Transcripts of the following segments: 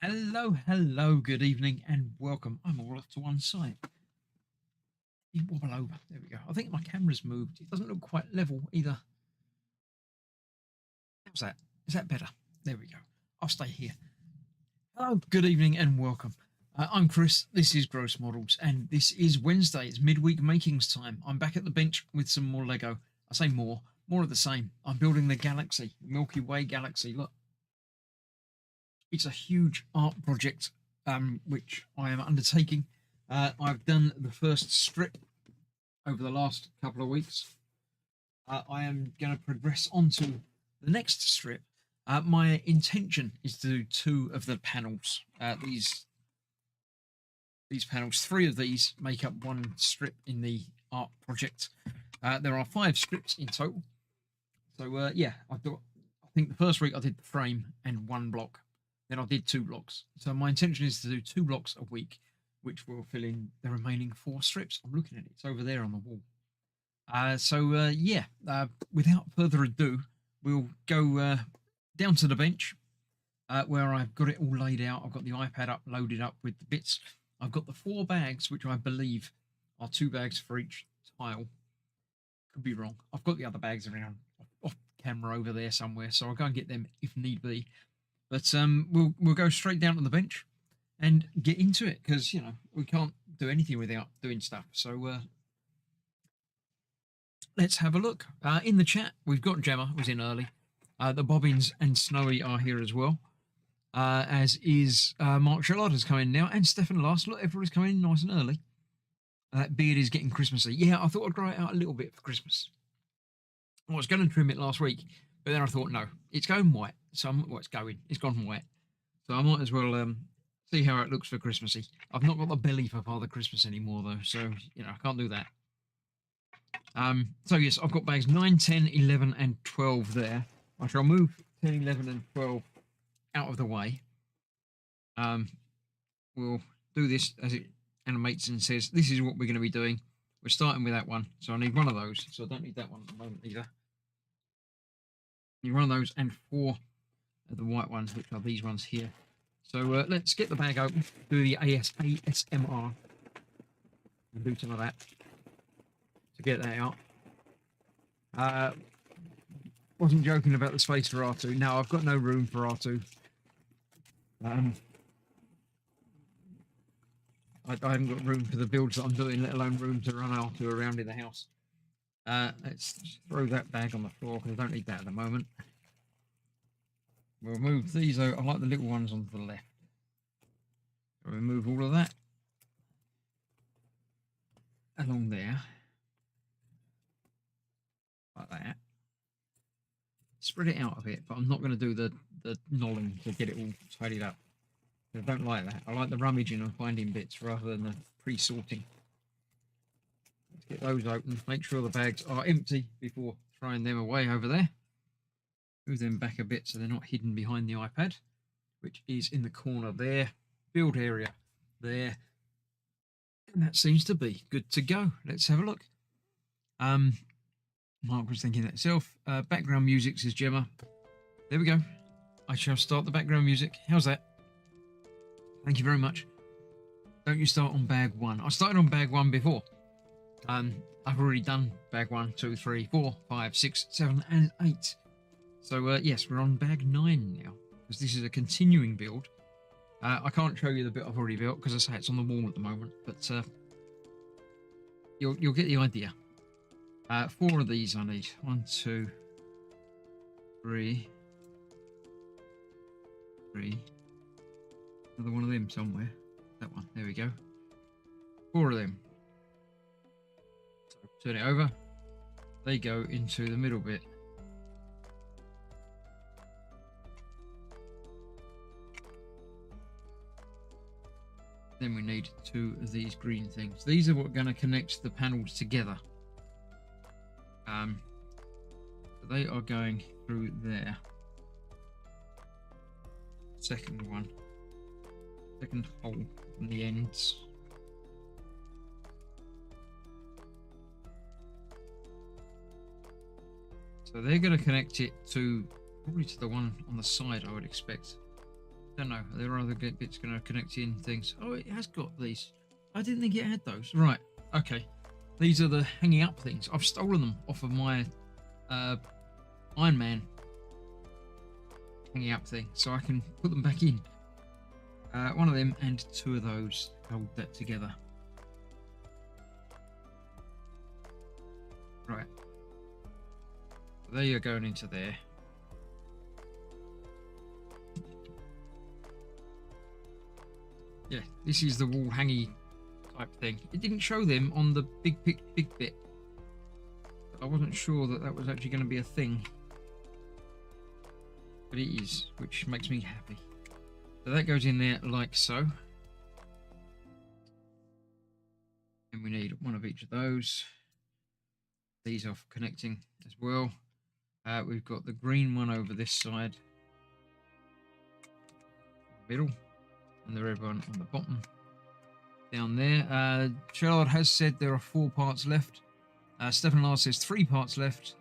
Hello, good evening, and welcome. I'm all off to one side. You wobble over. There we go. I think my camera's moved. It doesn't look quite level either. How's that? Is that better? There we go. I'll stay here. Hello, good evening, and welcome. I'm Chris. This is Gross Models, and this is Wednesday. It's midweek makings time. I'm back at the bench with some more Lego. I say more of the same. I'm building the galaxy, Milky Way galaxy. Look, it's a huge art project, which I am undertaking. I've done the first strip over the last couple of weeks. I am going to progress on to the next strip. My intention is to do two of the panels. These panels, three of these make up one strip in the art project. There are 5 strips in total. So yeah, I think the first week I did the frame and 1 block. Then I did 2 blocks. So my intention is to do 2 blocks a week, which will fill in the remaining 4 strips. I'm looking at it. It's over there on the wall. Without further ado, we'll go down to the bench where I've got it all laid out. I've got the iPad up, loaded up with the bits. I've got the 4 bags, which I believe are 2 bags for each tile. Could be wrong. I've got the other bags around off camera over there somewhere, so I'll go and get them if need be. But we'll go straight down to the bench and get into it, because we can't do anything without doing stuff. So let's have a look. In the chat, we've got Gemma, who's in early. The Bobbins and Snowy are here as well. As is Mark Sherlock has come in now, and Stefan Last. Look, everybody's coming in nice and early. That beard is getting Christmassy. Yeah, I thought I'd grow it out a little bit for Christmas. I was going to trim it last week, but then I thought, no, it's going white. So it's gone white. So I might as well see how it looks for Christmassy. I've not got the belly for Father Christmas anymore, though, so, I can't do that. So, yes, I've got bags 9, 10, 11, and 12 there. I shall move 10, 11, and 12 out of the way. We'll do this as it animates and says, this is what we're going to be doing. We're starting with that one, so I need one of those, so I don't need that one at the moment either. Need one of those and 4 of the white ones, which are these ones here. So let's get the bag open, do the ASMR, and do some of that to get that out. Wasn't joking about the space for R2. No, I've got no room for R2. I haven't got room for the builds that I'm doing, let alone room to run R2 around in the house. Let's just throw that bag on the floor, because I don't need that at the moment. We'll move these out. I like the little ones on the left. We'll remove all of that along there, like that. Spread it out a bit, but I'm not going to do the knolling to get it all tidied up. I don't like that. I like the rummaging and finding bits rather than the pre-sorting. Let's get those open. Make sure the bags are empty before throwing them away over there. Move them back a bit so they're not hidden behind the iPad, which is in the corner there. Build area there. And that seems to be good to go. Let's have a look. Mark was thinking that himself. Background music, says Gemma. There we go. I shall start the background music. How's that? Thank you very much. Don't you start on bag 1. I started on bag 1 before. I've already done bag 1, 2, 3, 4, 5, 6, 7, and 8. So yes, we're on bag 9 now, because this is a continuing build. I can't show you the bit I've already built, because I say it's on the wall at the moment, but you'll get the idea. 4 of these I need. 1, 2, 3. Another one of them somewhere. That one. There we go. 4 of them. So turn it over. They go into the middle bit. Then we need 2 of these green things. These are what are going to connect the panels together. So they are going through there. Second one. Second hole on the ends. So they're going to connect it to, probably to the one on the side, I would expect. Don't know. There are other bits going to connect in things. Oh, it has got these. I didn't think it had those. Right. Okay. These are the hanging up things. I've stolen them off of my Iron Man hanging up thing, so I can put them back in. One of them and two of those hold that together. Right. They are going into there. Yeah, this is the wall hangy type thing. It didn't show them on the big bit. I wasn't sure that that was actually going to be a thing. But it is, which makes me happy. So that goes in there like so. And we need one of each of those. These are for connecting as well. We've got the green one over this side. Middle. And the red one on the bottom. Down there. Charlotte has said there are 4 parts left. Stefan Lars says 3 parts left.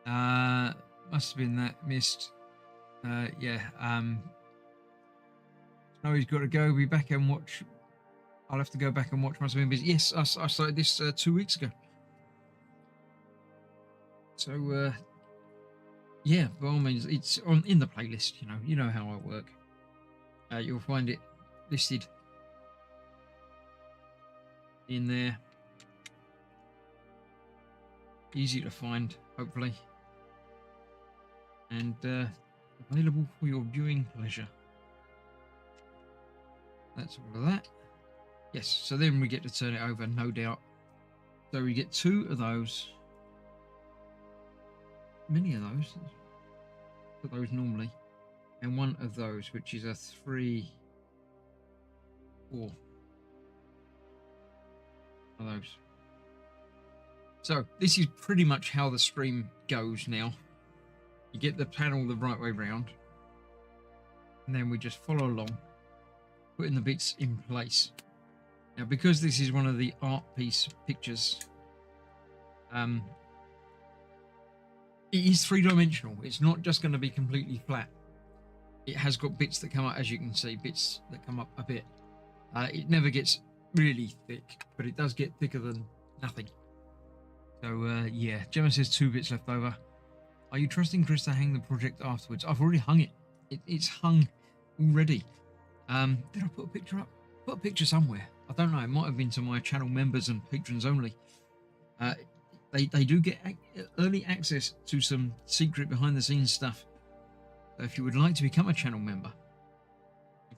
Must have been that missed. Yeah. Snowy's got to go. Be back and watch. I'll have to go back and watch. Must have been busy. Yes, I started this 2 weeks ago. So yeah, by all means, it's in the playlist. You know how I work. You'll find it listed in there. Easy to find, hopefully, and available for your viewing pleasure. That's all of that. Yes, so then we get to turn it over, no doubt. So we get 2 of those. Many of those. Put those normally. And 1 of those, which is a 3, 4 of those. So this is pretty much how the stream goes now. You get the panel the right way round, and then we just follow along, putting the bits in place. Now, because this is one of the art piece pictures, it is 3-dimensional. It's not just going to be completely flat. It has got bits that come up, as you can see, bits that come up a bit. It never gets really thick, but it does get thicker than nothing. So yeah, Gemma says 2 bits left over. Are you trusting Chris to hang the project afterwards? I've already hung it. It's hung already. Did I put a picture up? Put a picture somewhere. I don't know. It might have been to my channel members and patrons only. They do get early access to some secret behind the scenes stuff. So if you would like to become a channel member,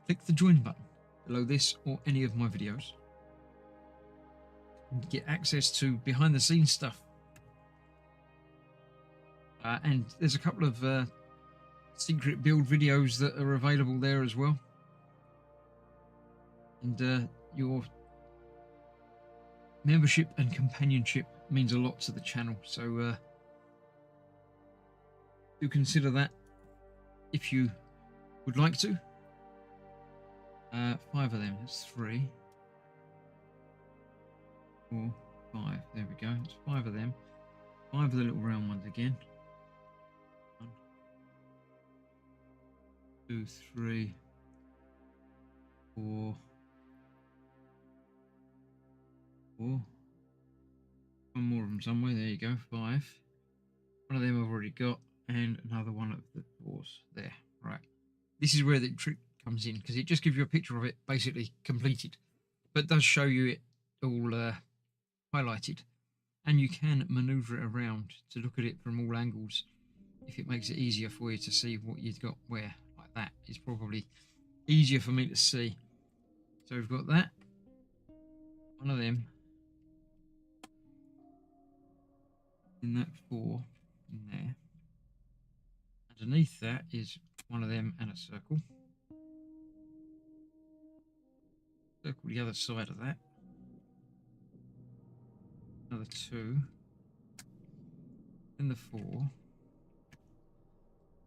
click the join button below this or any of my videos. And get access to behind the scenes stuff. And there's a couple of secret build videos that are available there as well. And your membership and companionship means a lot to the channel. So do consider that if you would like to. 5 of them. That's 3, 4, 5. There we go. It's 5 of them. 5 of the little round ones again. 1, 2, 3, 4, 4. 1 more of them somewhere. There you go. 5. One of them I've already got, and another one of the 4s there. Right. This is where the trick comes in, because it just gives you a picture of it basically completed, but does show you it all highlighted, and you can maneuver it around to look at it from all angles if it makes it easier for you to see what you've got where. Like that is probably easier for me to see. So we've got that, one of them in that 4 in there. Underneath that is one of them and a circle. Circle the other side of that. Another 2. Then the 4.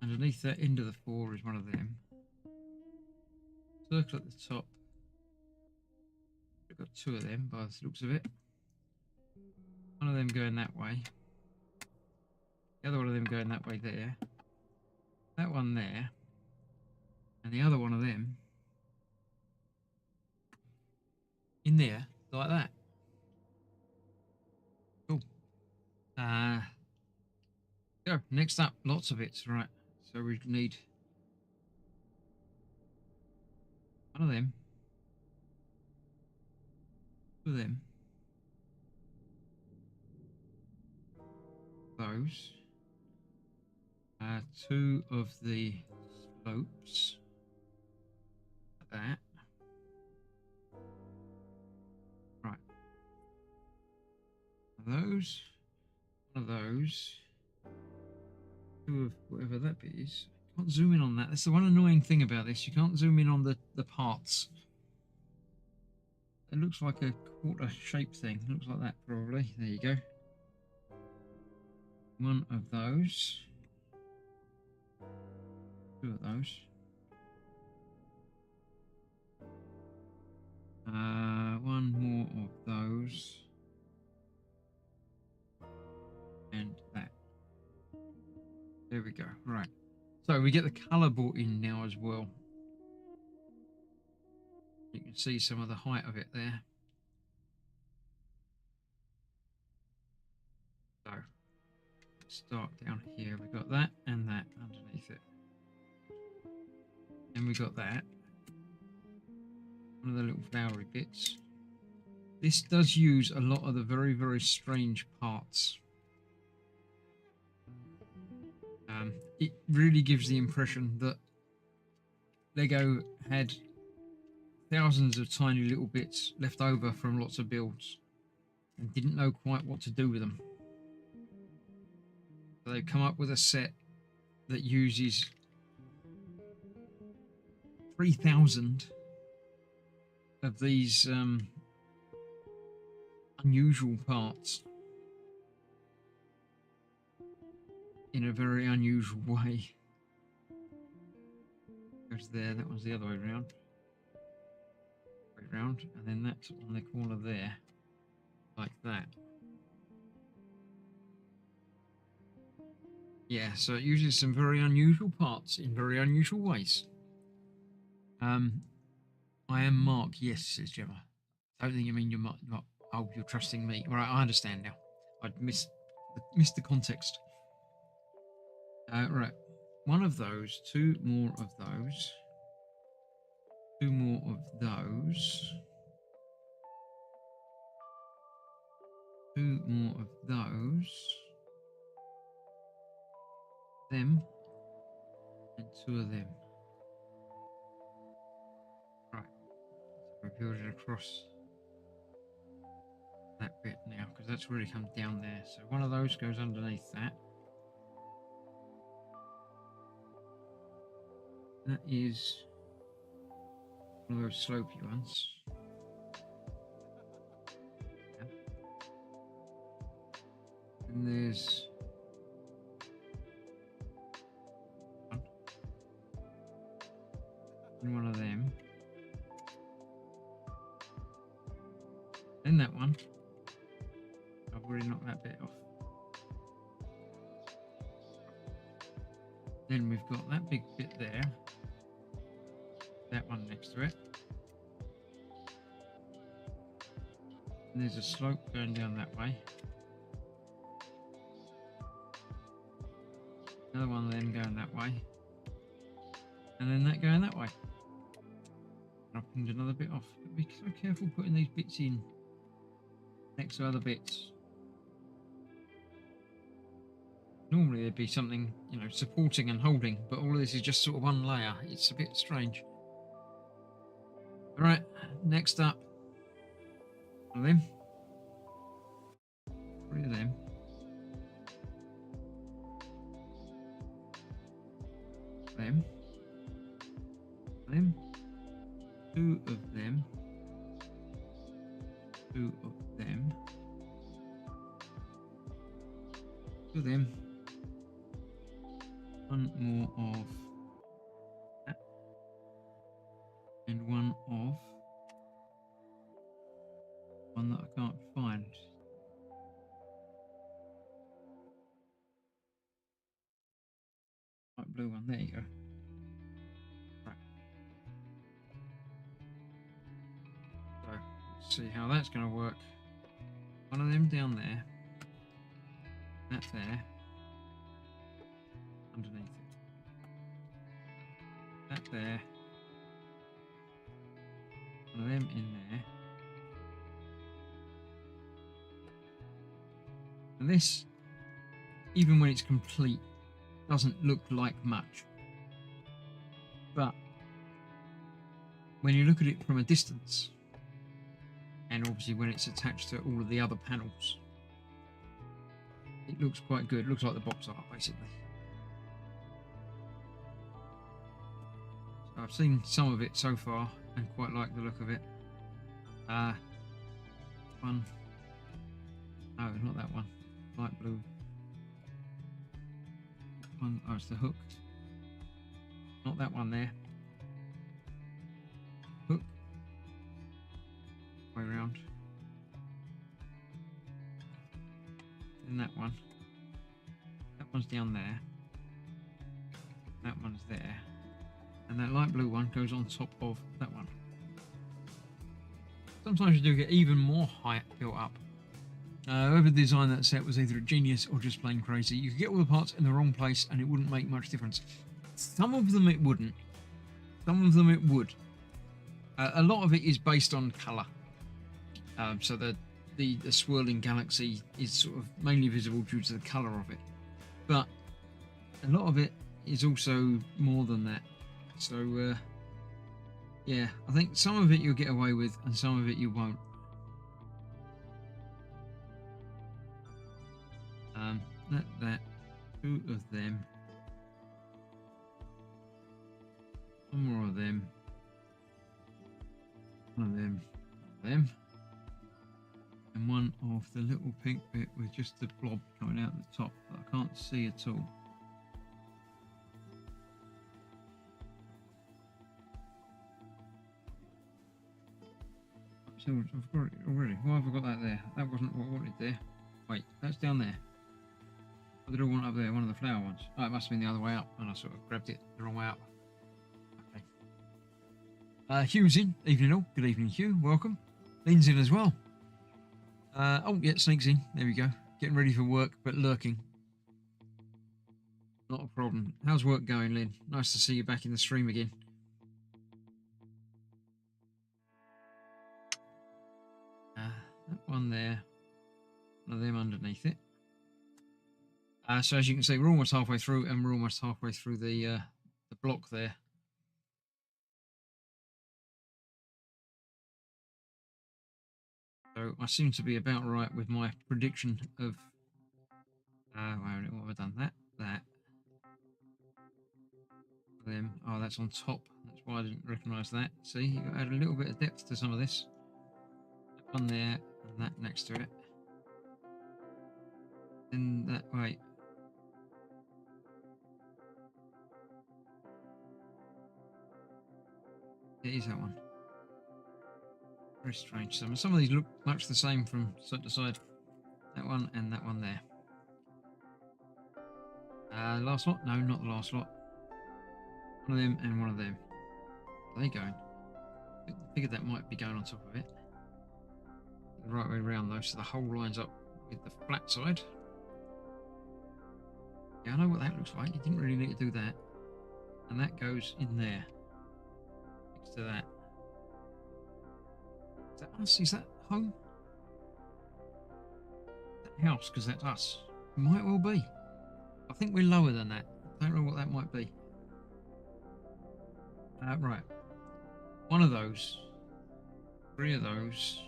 Underneath that end of the 4 is one of them. Circle at the top. We've got 2 of them by the looks of it. One of them going that way. The other one of them going that way there. That one there. and the other one of them in there like that. Cool. Go. Next up, lots of bits. Right. So we need one of them, two of them, those, two of the slopes, like that. Right. Those, one of those, two of whatever that bit is. Can't zoom in on that. That's the one annoying thing about this. You can't zoom in on the parts. It looks like a quarter shape thing. Looks like that probably. There you go. One of those. Two of those. One more of those. And that. There we go. Right. So we get the colour brought in now as well. You can see some of the height of it there. So let's start down here. We've got that and that underneath it. And we got that. One of the little flowery bits. This does use a lot of the very, very strange parts. It really gives the impression that Lego had thousands of tiny little bits left over from lots of builds and didn't know quite what to do with them. So they've come up with a set that uses 3,000 of these unusual parts in a very unusual way. Goes there, that one's the other way around. Way round, and then that's on the corner there, like that. Yeah, so it uses some very unusual parts in very unusual ways. I am Mark, yes, says Gemma. I don't think you mean you're not. Oh, you're trusting me. Right, I understand now. I'd missed the context. Right, one of those, two more of those, two more of those, two more of those, them, and two of them. Right, so we're building across that bit now because that's really come down there. So one of those goes underneath that. That is one of those slopey ones. Yeah. And there's one. And one of them. Then that one. I've already knocked that bit off. Then we've got that big bit there. That one next to it. And there's a slope going down that way. Another one of them going that way. And then that going that way. And I've pinned another bit off. But be so careful putting these bits in next to other bits. Normally there'd be something, you know, supporting and holding, but all of this is just sort of one layer. It's a bit strange. All right, next up, one of them, three of them, them, two of them, two of them, two of them, one more of that, and one of one that I can't find. Light blue one, there you go. Right, see how that's going to work. One of them down there. That there. Underneath it. That there. One of them in there. And this, even when it's complete, doesn't look like much. But when you look at it from a distance, and obviously when it's attached to all of the other panels, it looks quite good. It looks like the box art, basically. So I've seen some of it so far and quite like the look of it. One. No, not that one. Light blue. One. Oh, it's the hook. Not that one there. Hook. Way round. And that one. That one's down there. That one's there. And that light blue one goes on top of that one. Sometimes you do get even more height built up. Whoever designed that set was either a genius or just plain crazy. You could get all the parts in the wrong place and it wouldn't make much difference. Some of them it wouldn't. Some of them it would. A lot of it is based on colour. So the swirling galaxy is sort of mainly visible due to the colour of it. But a lot of it is also more than that. So yeah, I think some of it you'll get away with and some of it you won't. That two of them, one more of them, one of them, and one of the little pink bit with just the blob coming out the top that I can't see at all. So I've got it already. Why have I got that there? That wasn't what I wanted there. Wait, that's down there. What did I want up there? One of the flower ones. Oh, it must have been the other way up, and I sort of grabbed it the wrong way up. Okay. Hugh's in. Evening all. Good evening, Hugh. Welcome. Lynn's in as well. Oh, yeah, Sneak's in. There we go. Getting ready for work, but lurking. Not a problem. How's work going, Lynn? Nice to see you back in the stream again. That one there. One of them underneath it. So as you can see, we're almost halfway through, and we're almost halfway through the block there. So I seem to be about right with my prediction of. Wait a minute, what have I done? That. Them. Oh, that's on top. That's why I didn't recognise that. See, you add a little bit of depth to some of this. That one there, and that next to it. Then that. Wait. It is that one. Very strange. Some of these look much the same from side to side. That one and that one there. Last lot? No, not the last lot. One of them and one of them. Are they going? I figured that might be going on top of it. The right way around though, so the whole lines up with the flat side. Yeah, I know what that looks like. You didn't really need to do that. And that goes in there. Next to that. Is that us? Is that home? That house, because that's us. Might well be. I think we're lower than that. Don't know what that might be. Right. One of those. Three of those.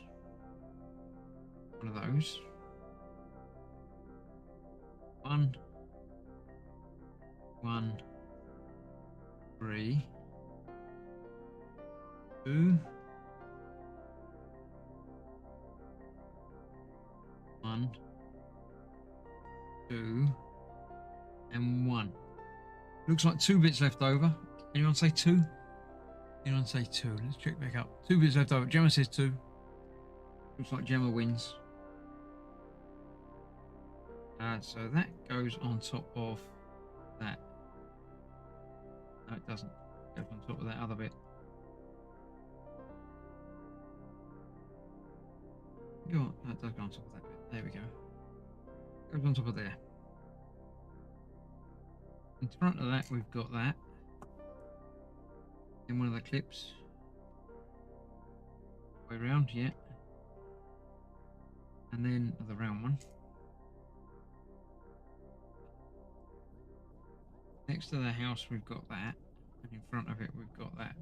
One of those. One. 3. 2. 1. 2. And 1. Looks like 2 bits left over. Anyone say 2? Anyone say 2? Let's check back up. 2 bits left over. Gemma says 2. Looks like Gemma wins. So that goes on top of that. No, it doesn't. It goes on top of that other bit. Go on. That does go on top of that bit. There we go. Goes on top of there. In front of that, we've got that. In one of the clips. Way round, yeah. And then the round one. Next to the house, we've got that. And in front of it, we've got that.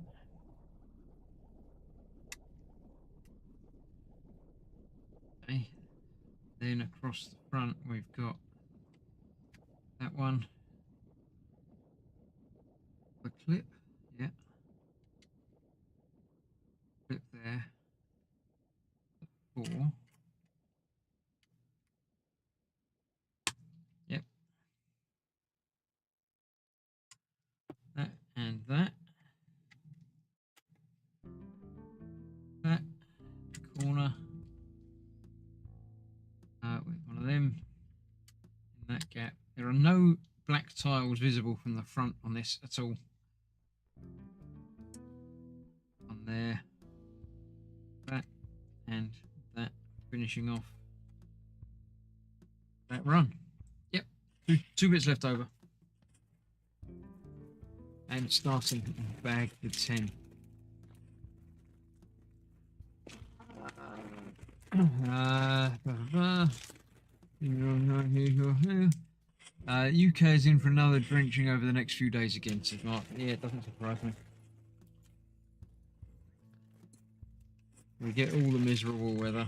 Okay. Then across the front, we've got that one. The clip, yeah. Clip there. 4. Yep. That and that. That corner. With one of them in that gap. There are no black tiles visible from the front on this at all. On there. That and that. Finishing off that run. Yep. Two bits left over. And starting in bag the 10. UK is in for another drenching over the next few days again, says Mark. Yeah, it doesn't surprise me. We get all the miserable weather.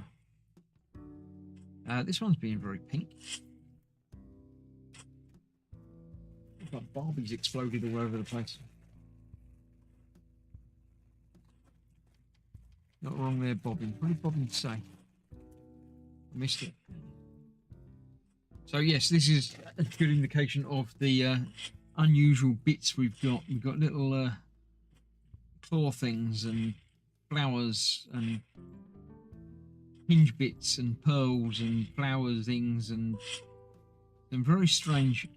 This one's being very pink. Looks like Barbie's exploded all over the place. Not wrong there, Bobbin. What did Bobbin say? I missed it. So yes, this is a good indication of the unusual bits we've got. We've got little claw things and flowers and hinge bits and pearls and flower things and some very strange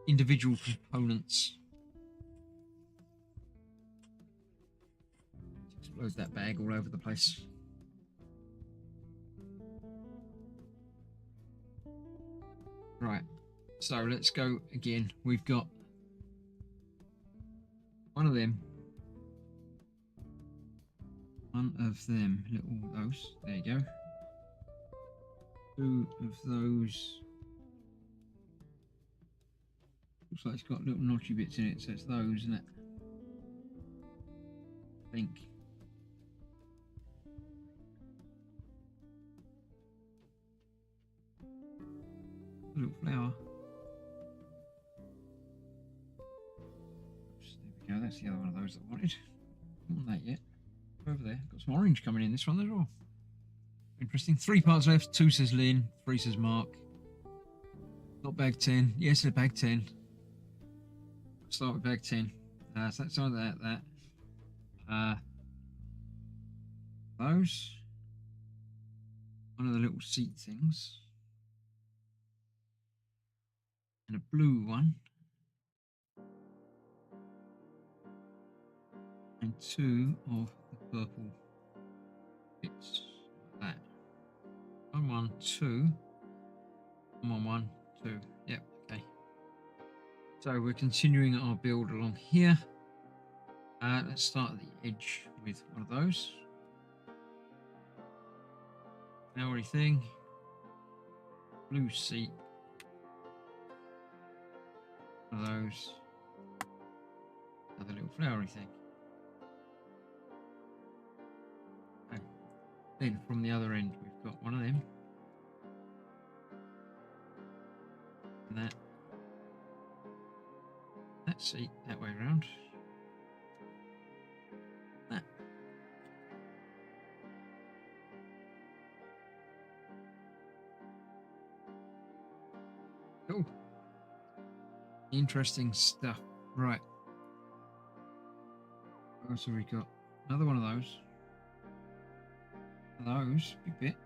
individual components. Explode that bag all over the place. Right, so let's go again. We've got one of them. One of them, little those. There you go. 2 of those. Looks like it's got little notchy bits in it, so it's those, isn't it? I think. A little flower. Oops, there we go. That's the other one of those that I wanted. Not that yet. Over there. Got some orange coming in this one as well. Interesting. 3 parts left. 2 says Lynn. 3 says Mark. Not bag 10. Yes, it's bag 10. Start with bag 10. So that's some of that. Those. One of the little seat things. And a blue one. And 2 of the purple bits. Like that. 1, 1, 2. 1, 1, 2. Yep, okay. So we're continuing our build along here. Let's start at the edge with one of those. Flowery thing. Blue seat. One of those. Another little flowery thing. Okay. Then from the other end we've got one of them. And that seat that way around. That. Cool. Interesting stuff. Right. What else have we got? Another one of those. Big bit.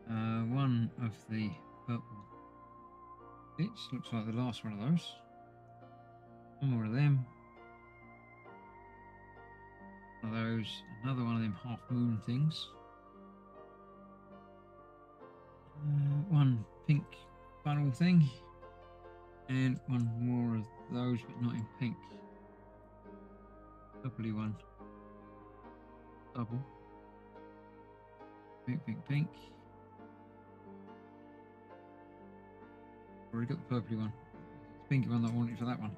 One of the purple bits. Looks like the last one of those. One more of them. One of those. Another one of them half moon things. One pink funnel thing, and one more of those, but not in pink. Purpley one. Double. Pink, pink, pink. Already got the purpley one. It's the pinky one that I wanted for that one.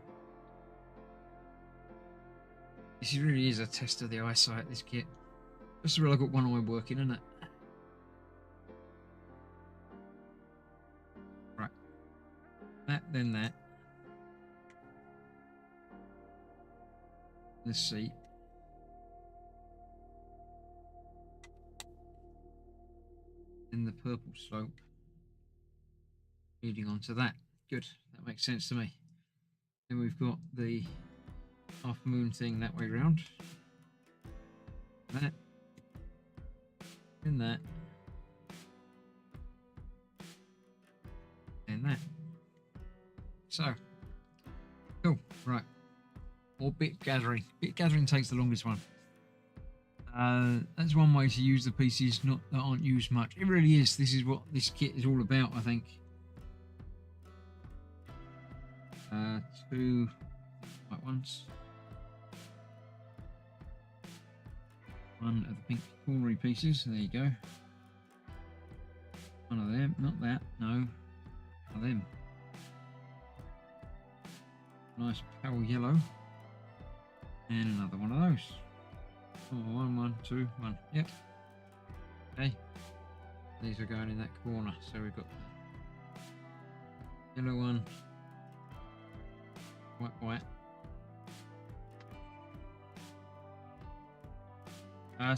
This really is a test of the eyesight, this kit. Just as well I got one eye working, isn't it? Right. That, then that. Let's see. In the purple slope. Leading on to that. Good. That makes sense to me. Then we've got the half moon thing that way round. That. And that. And that. So. Cool. Right. Or bit gathering. Bit gathering takes the longest one. That's one way to use the pieces that aren't used much. It really is. This is what this kit is all about, I think. Two white ones. One of the pink cornery pieces. There you go. One of them. Not that. No. One of them. Nice pale yellow. And another one of those. Oh, one, two, one. Yep. Okay. These are going in that corner. So we've got the yellow one. White, white.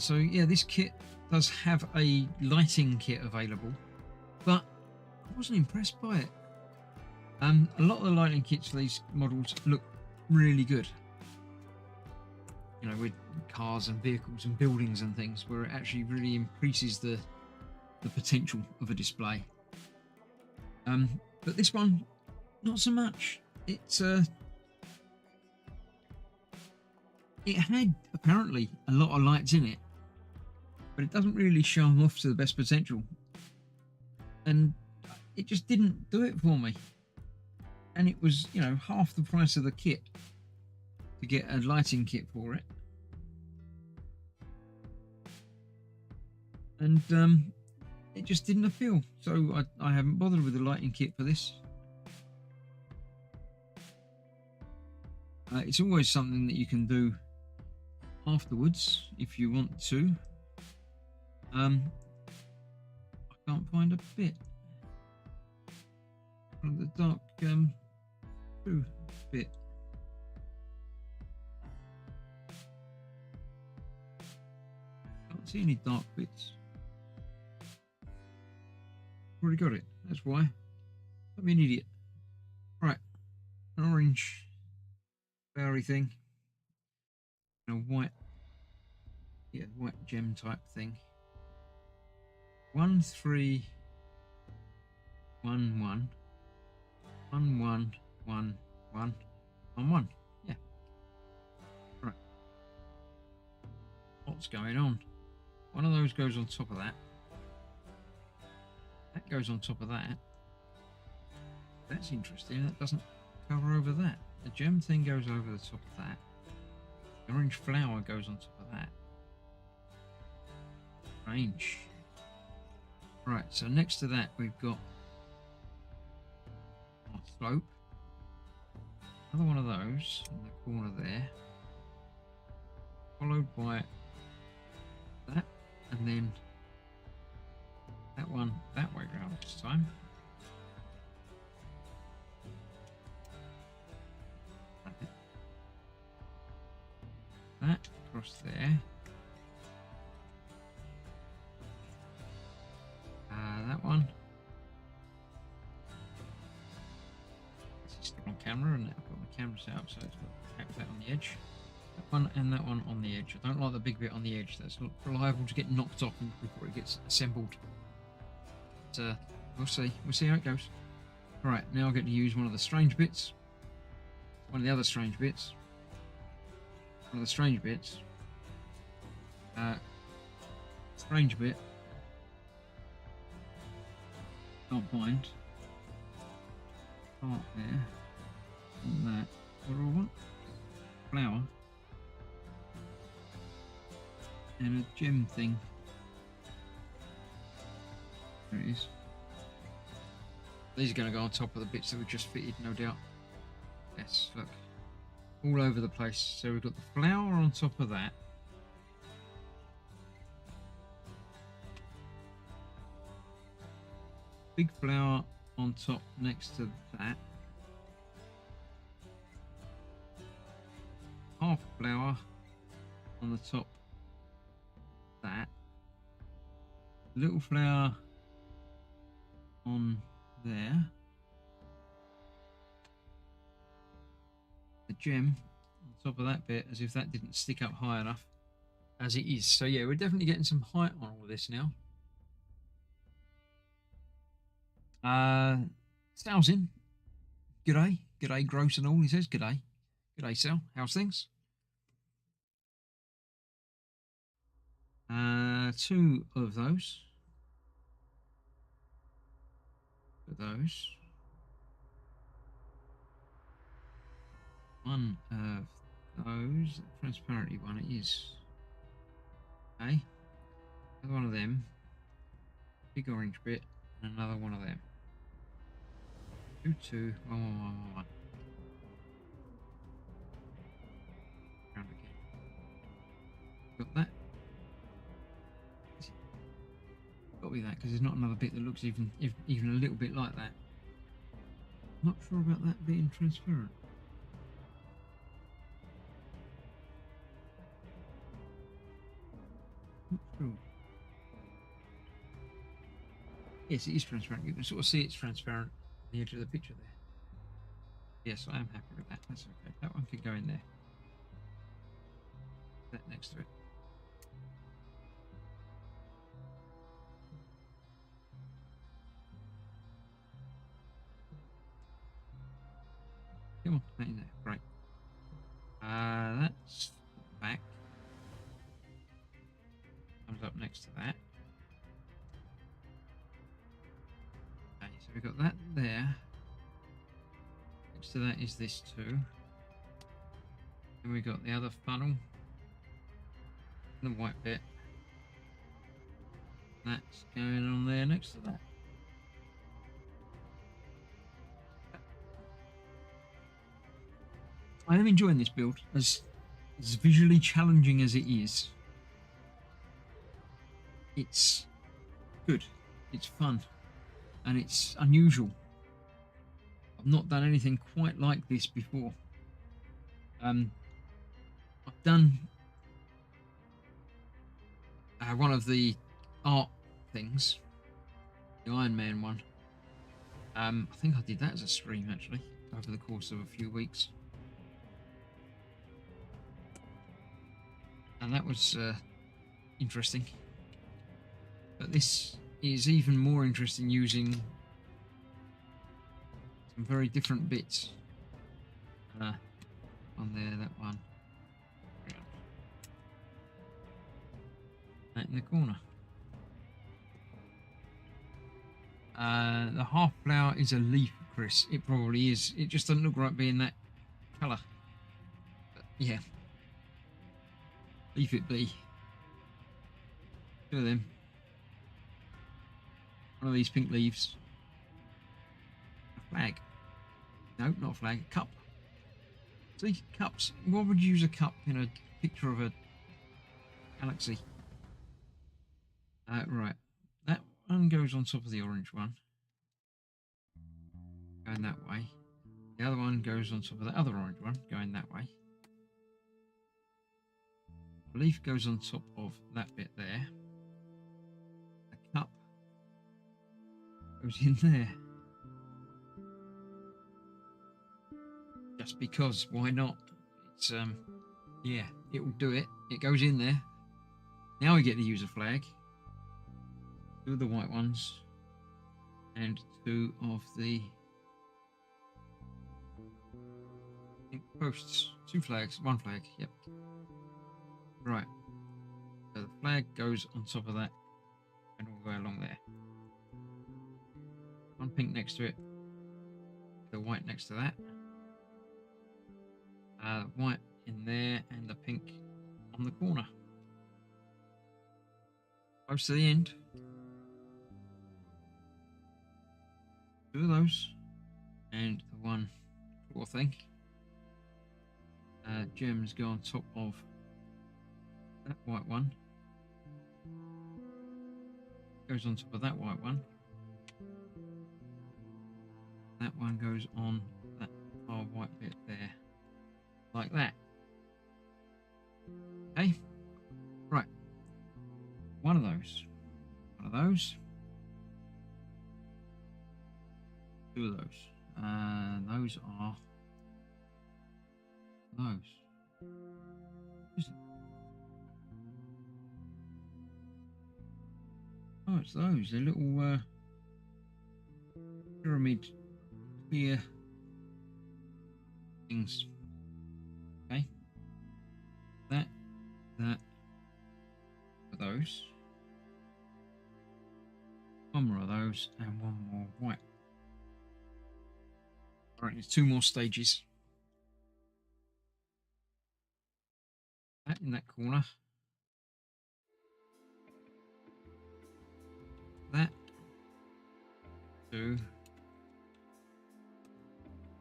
So yeah, this kit does have a lighting kit available, but I wasn't impressed by it. A lot of the lighting kits for these models look really good. You know, with cars and vehicles and buildings and things, where it actually really increases the potential of a display. But this one, not so much. It had apparently a lot of lights in it, but it doesn't really show them off to the best potential, and it just didn't do it for me. And it was, you know, half the price of the kit to get a lighting kit for it. And it just didn't appeal, so I haven't bothered with the lighting kit for this. It's always something that you can do afterwards if you want to. I can't find a bit from the dark blue bit. Can't see any dark bits. Already got it. That's why. I'm an idiot. Right, an orange flowery thing. And a white, yeah, white gem type thing. 1 3 1 1 1 1 1 1 1 1. Yeah. Right. What's going on? One of those goes on top of that. That goes on top of that. That's interesting. That doesn't cover over that. The gem thing goes over the top of that. The orange flower goes on top of that. Strange. Right, so next to that we've got our slope. Another one of those in the corner there. Followed by that, and then that one that way round this time. That across there. That one. This is still on camera, and I've got my camera set up so it's got that on the edge. That one and that one on the edge. I don't like the big bit on the edge. That's not reliable to get knocked off before it gets assembled. But we'll see. We'll see how it goes. Right, now I get to use one of the strange bits. One of the other strange bits. One of the strange bits. Strange bit. Can't find. Start there. On that. What do I want? Flower. And a gem thing. There it is. These are going to go on top of the bits that we just fitted, no doubt. Yes, look. All over the place. So we've got the flower on top of that. Big flower on top next to that. Half flower on the top of that. Little flower on there. The gem on top of that bit, as if that didn't stick up high enough as it is. So yeah, we're definitely getting some height on all of this now. Sal's in. G'day. G'day, gross and all, he says. G'day. G'day, Sal. How's things? 2 of those. For those. 1 of those. The transparency one it is. Okay. Another one of them. Big orange bit. And another one of them. 2, 2, 1, 1, 1, 1, 1. Round again. Got that? Got to be that, because there's not another bit that looks even a little bit like that. Not sure about that being transparent. Not sure. Yes, it is transparent. You can sort of see it's transparent on the edge of the picture there. Yes, I am happy with that. That's okay. That one could go in there. That next to it. Come on, that in there. Great. That's back. Comes up next to that. Okay, so we've got that there. Next to that is this too. Then we've got the other funnel. The white bit. That's going on there next to that. I am enjoying this build, as visually challenging as it is. It's good, it's fun, and it's unusual. I've not done anything quite like this before. I've done one of the art things, the Iron Man one. I think I did that as a stream actually over the course of a few weeks. And that was interesting. But this is even more interesting using some very different bits. On there, that one. That in the corner. The half flower is a leaf, Chris. It probably is. It just doesn't look right being that colour. But yeah. Leave it be. Two of them. One of these pink leaves. A flag. No, not a flag. A cup. See, cups. Why would you use a cup in a picture of a galaxy? Right. That one goes on top of the orange one. Going that way. The other one goes on top of the other orange one. Going that way. The leaf goes on top of that bit there. The cup goes in there. Just because, why not? It's yeah, it will do it. It goes in there. Now we get to use a flag. 2 of the white ones and 2 of the posts. 2 flags, 1 flag. Yep. Right. So the flag goes on top of that and all the way along there. One pink next to it. The white next to that. White in there and the pink on the corner. Close to the end. Two of those. And the one claw thing. Gems go on top of that white one. Goes on top of that white one. That one goes on that far white bit there. Like that. Okay. Right. One of those. One of those. Two of those. Those are those. Is it? Oh, it's those. They're little pyramid clear things. Okay. That for those. One more of those and one more white. Alright, there's two more stages. That in that corner. That. Two.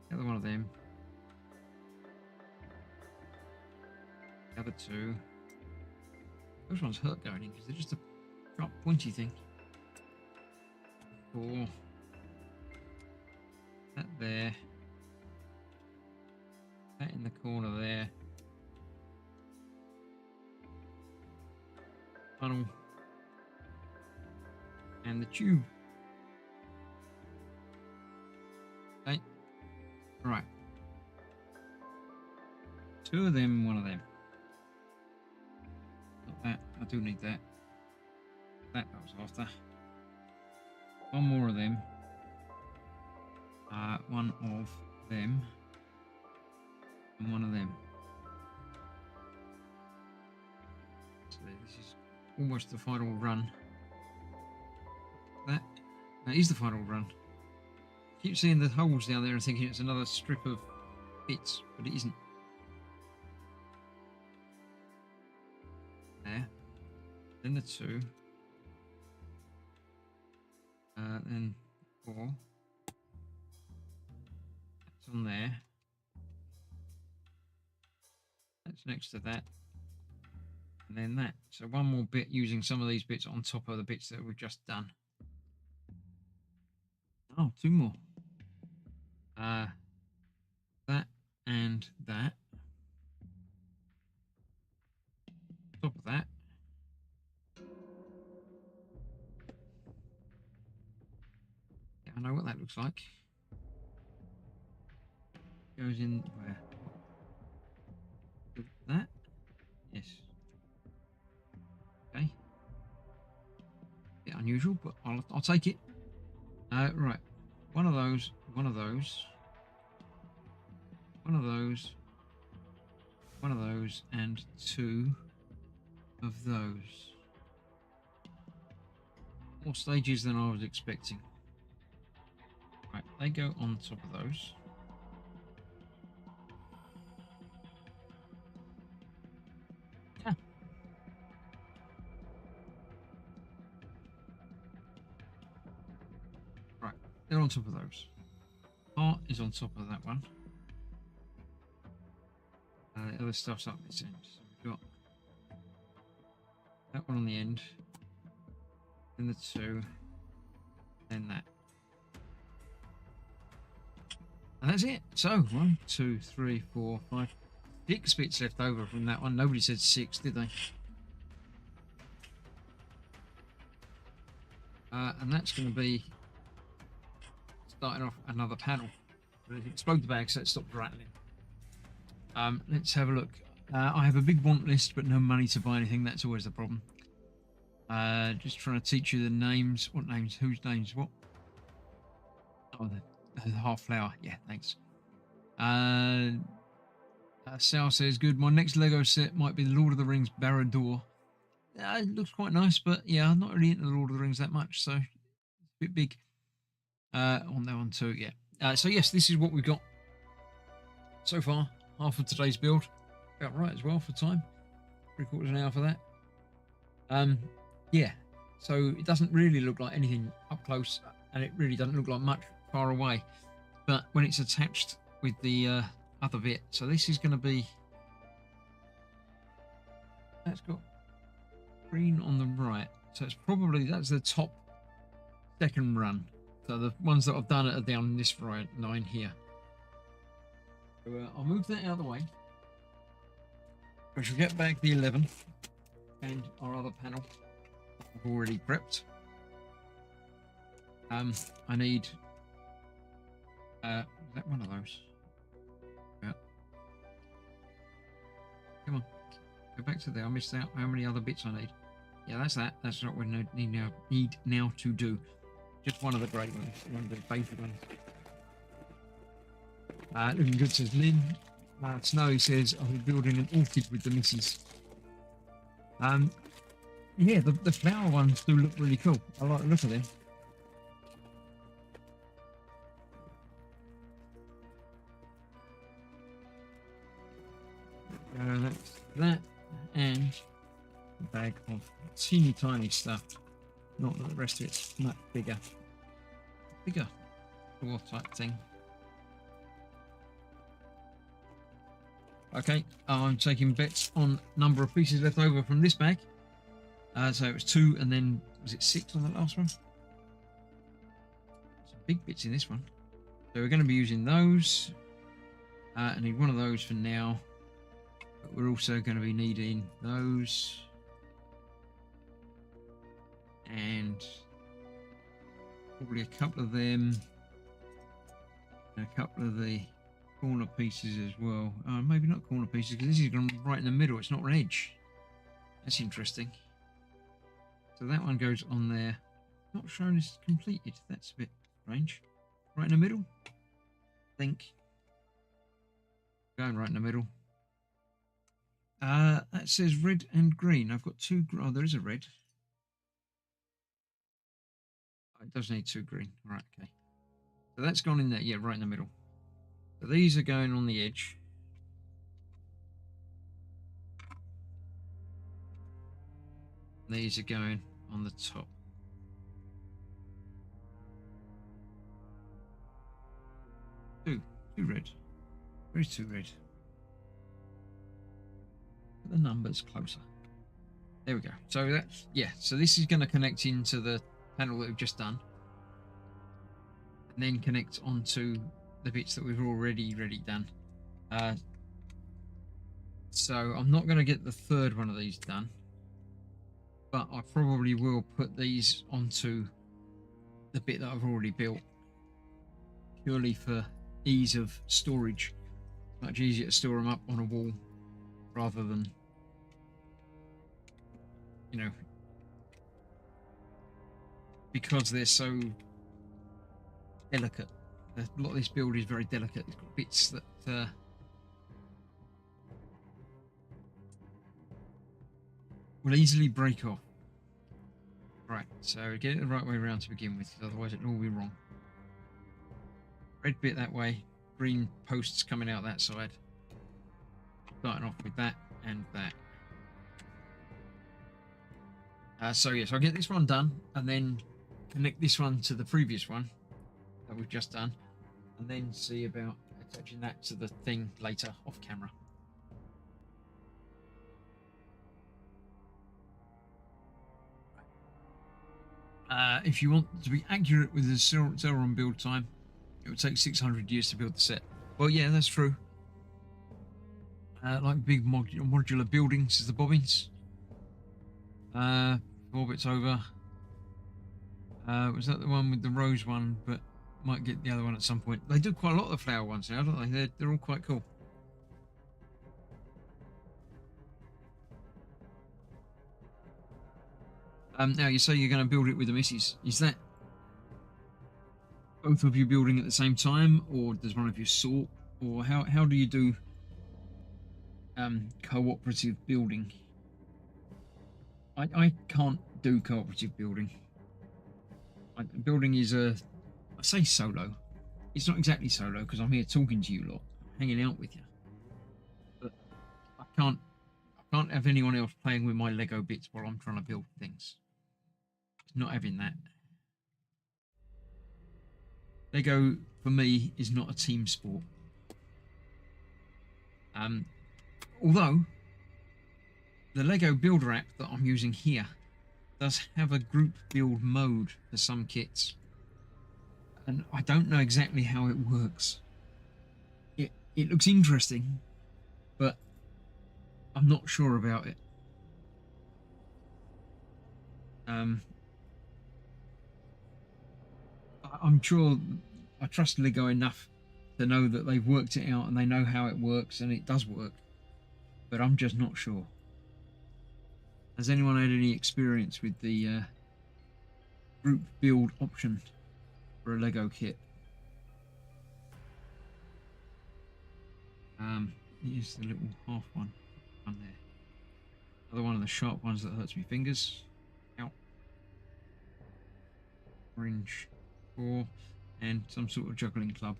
The other one of them. The other two. Those ones hurt going in because they're just a sharp pointy thing. Four. That there. That in the corner there. Funnel. And the tube. Okay. Right. Two of them, one of them. Not that. I do need that. That was after. One more of them. One of them. And one of them. So this is almost the final run. That is the final run. Keep seeing the holes down there and thinking it's another strip of bits, but it isn't. There. Then the two. Then four. That's on there. That's next to that. And then that. So one more bit using some of these bits on top of the bits that we've just done. Oh, two more. That and that. Top of that. Yeah, I know what that looks like. Goes in where? With that? Yes. Okay. Bit unusual, but I'll take it. Right. One of those. One of those. One of those. One of those, and two of those. More stages than I was expecting. Right, they go on top of those. Yeah. Right, they're on top of those. Heart is on top of that one. The other stuff's up this end. So we've got that one on the end, then the two, then that. And that's it. So 1, 2, 3, 4, 5, 6 bits left over from that one. Nobody said 6, did they? And that's going to be starting off another panel. Explode the bag so it stops rattling. Let's have a look. I have a big want list, but no money to buy anything. That's always the problem. Just trying to teach you the names. What names? Whose names? What? Oh, the half flower. Yeah, thanks. Sal says, good. My next Lego set might be the Lord of the Rings Barad-dûr. It looks quite nice, but yeah, I'm not really into the Lord of the Rings that much, so it's a bit big. On that one too, yeah. So yes, this is what we've got so far. Half of today's build, about right as well for time. 3/4 an hour for that. Yeah. So it doesn't really look like anything up close, and it really doesn't look like much far away. But when it's attached with the other bit, so this is going to be. That's got green on the right, so it's probably that's the top second run. So the ones that I've done are down this line here. So I'll move that out of the way. We shall get back the 11 and our other panel I've already prepped. I need is that one of those? Yeah. Come on, go back to there. I missed out how many other bits I need. Yeah, that's that. That's what we need now to do. Just one of the great ones, one of the basic ones. Looking good, says Lynn. Snowy says, I'll be building an orchid with the missus. Yeah, the flower ones do look really cool. I like the look of them. That's that, and a bag of teeny tiny stuff. Not that the rest of it's much bigger. Bigger door type thing. Okay, I'm taking bets on number of pieces left over from this bag. So it was 2, and then was it 6 on the last one? Some big bits in this one. So we're going to be using those. I need one of those for now. But we're also going to be needing those. And probably a couple of them. And a couple of the corner pieces as well. Maybe not corner pieces, because this is going to be right in the middle. It's not an edge. That's interesting. So that one goes on there. Not shown as completed. That's a bit strange. Right in the middle. I think. Going right in the middle. That says red and green. I've got 2. Oh, there is a red. It does need 2 green. Right, okay. So that's gone in there. Yeah, right in the middle. So these are going on the edge. These are going on the top. 2 red. Where's 2 red? Put the numbers closer. There we go. So that's, yeah, so this is going to connect into the panel that we've just done. And then connect onto the bits that we've already done. So I'm not going to get the third one of these done. But I probably will put these onto the bit that I've already built. Purely for ease of storage. Much easier to store them up on a wall rather than, you know, because they're so delicate. A lot of this build is very delicate. It's got bits that will easily break off. Right, so get it the right way around to begin with, because otherwise it'll all be wrong. Red bit that way, green posts coming out that side. Starting off with that and that. So yes, I'll get this one done and then connect this one to the previous one that we've just done, and then see about attaching that to the thing later off camera. If you want to be accurate with the Celeron build time, it would take 600 years to build the set. Well, yeah, that's true. Like big modular buildings, is the bobbins. Orbit's over. Was that the one with the rose one? But might get the other one at some point. They do quite a lot of the flower ones now, don't they? They're all quite cool. Now you say you're going to build it with the missus. Is that both of you building at the same time, or does one of you sort, or how do you do cooperative building? I can't do cooperative building. Building is a say solo. It's not exactly solo because I'm here talking to you lot, hanging out with you. But I can't have anyone else playing with my Lego bits while I'm trying to build things. It's not having that. Lego for me is not a team sport. Although the Lego Builder app that I'm using here does have a group build mode for some kits, and I don't know exactly how it works. It looks interesting, but I'm not sure about it. I'm sure I trust Lego enough to know that they've worked it out and they know how it works and it does work, but I'm just not sure. Has anyone had any experience with the group build option for a Lego kit? Here's the little half one there. Another one of the sharp ones that hurts my fingers. Ow. Orange 4 and some sort of juggling club.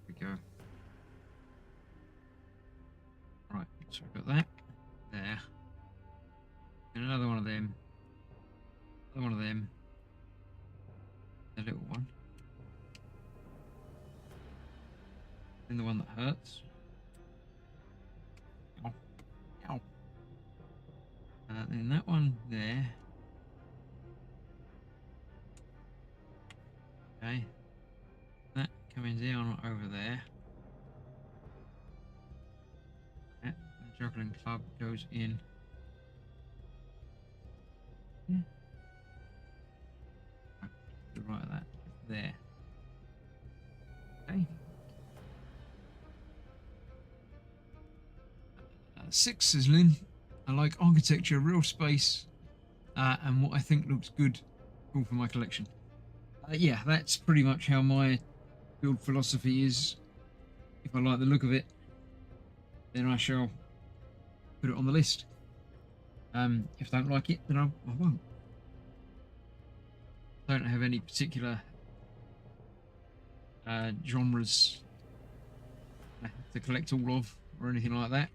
There we go. Right, so we've got that there. And another one of them. Another one of them. A little one. And the one that hurts. Ow. Ow. Then that one there. Okay. That coming down over there. Yeah, the juggling club goes in. Yeah. To the right of that. There. Okay. 6 says Lynn. I like architecture, real space, and what I think looks good, cool for my collection. Yeah, that's pretty much how my build philosophy is. If I like the look of it, then I shall put it on the list. If I don't like it, then I won't. I don't have any particular genres to collect all of or anything like that.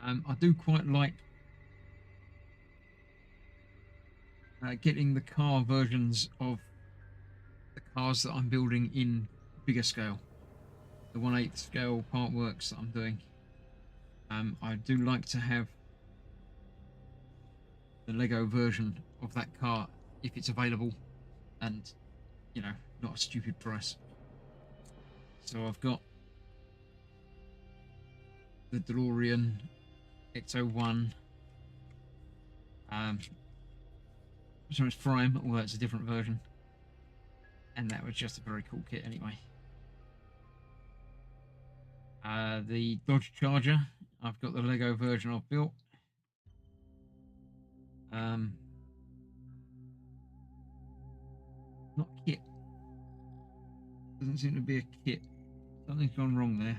I do quite like getting the car versions of the cars that I'm building in bigger scale. The 1/8 scale part works that I'm doing. I do like to have the Lego version of that car if it's available and, you know, not a stupid price. So I've got the DeLorean X01. So it's Prime, although it's a different version. And that was just a very cool kit anyway. The Dodge Charger, I've got the Lego version I've built. Not kit. Doesn't seem to be a kit. Something's gone wrong there.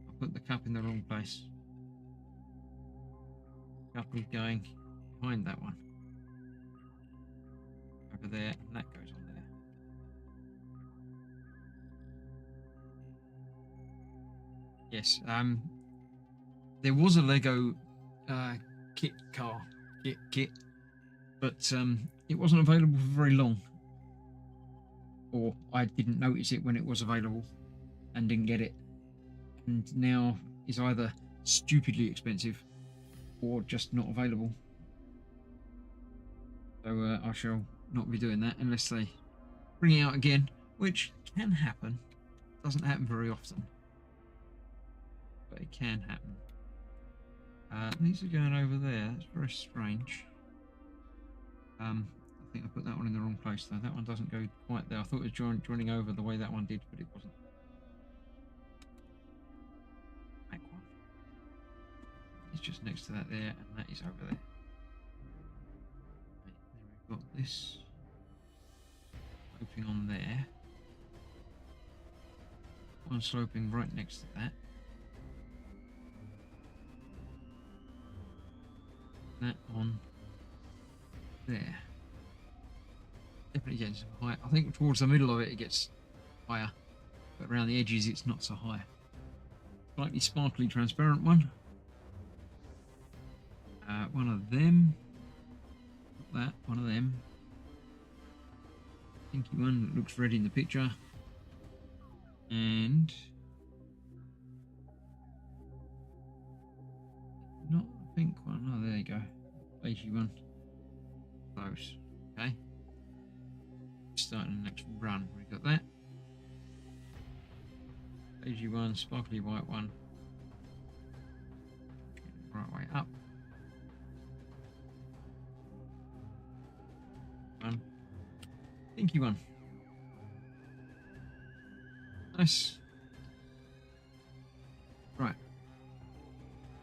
I put the cup in the wrong place. Cup is going behind that one. Over there, and that goes on there. Yes, there was a Lego kit, but it wasn't available for very long. Or I didn't notice it when it was available and didn't get it. And now it's either stupidly expensive or just not available. So I shall not be doing that unless they bring it out again, which can happen. Doesn't happen very often, but it can happen. These are going over there. That's very strange. I think I put that one in the wrong place though. That one doesn't go quite there. I thought it was joining over the way that one did, but it wasn't. That one. It's just next to that there, and that is over there. Right, then we've got this sloping on there. One sloping right next to that. That on there. It gets high. I think towards the middle of it, it gets higher, but around the edges, it's not so high. Slightly sparkly, transparent one. One of them. Not that. One of them. Pinky one that looks red in the picture. And not a pink one. Oh, there you go. Beigey one. Close. Okay. Starting the next run. We got that. Beigey one, sparkly white one. Right way up. One. Pinky one. Nice. Right.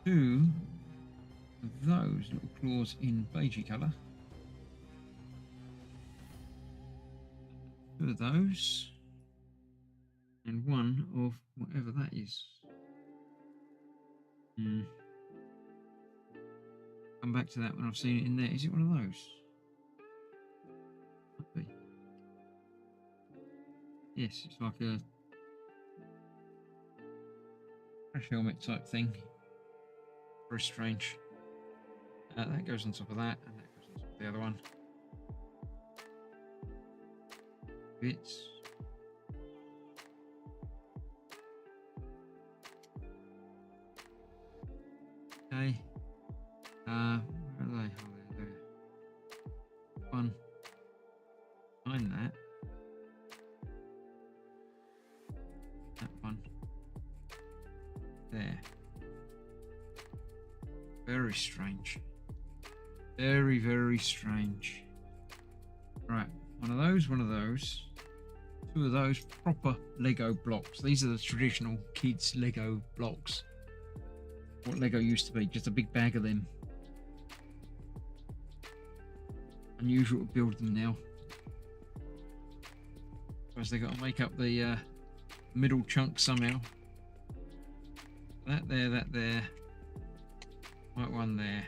Two of those little claws in beigey colour. Two of those. And one of whatever that is. Come back to that when I've seen it in there. Is it one of those? Might be. Yes, it's like a crash helmet type thing. Very strange. That goes on top of that, and that goes on top of the other one. Bits. Okay. Where are they? Oh, they're there. One. Behind that. That one. There. Very strange. Very, very strange. Right. One of those, one of those. Two of those proper Lego blocks. These are the traditional kids' Lego blocks. What Lego used to be, just a big bag of them. Unusual to build them now. Suppose they got to make up the middle chunk somehow. That there, that there. White one there.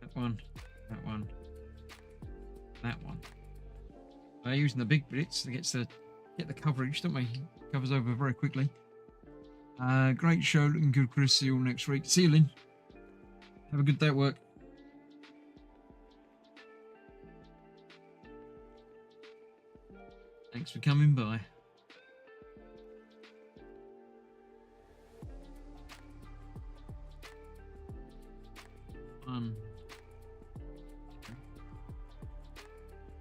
That one, that one, that one. They're using the big bits that gets to get the coverage, don't we? Covers over very quickly. Great show, looking good, Chris. See you all next week. See you, Lynn. Have a good day at work. Thanks for coming by. One.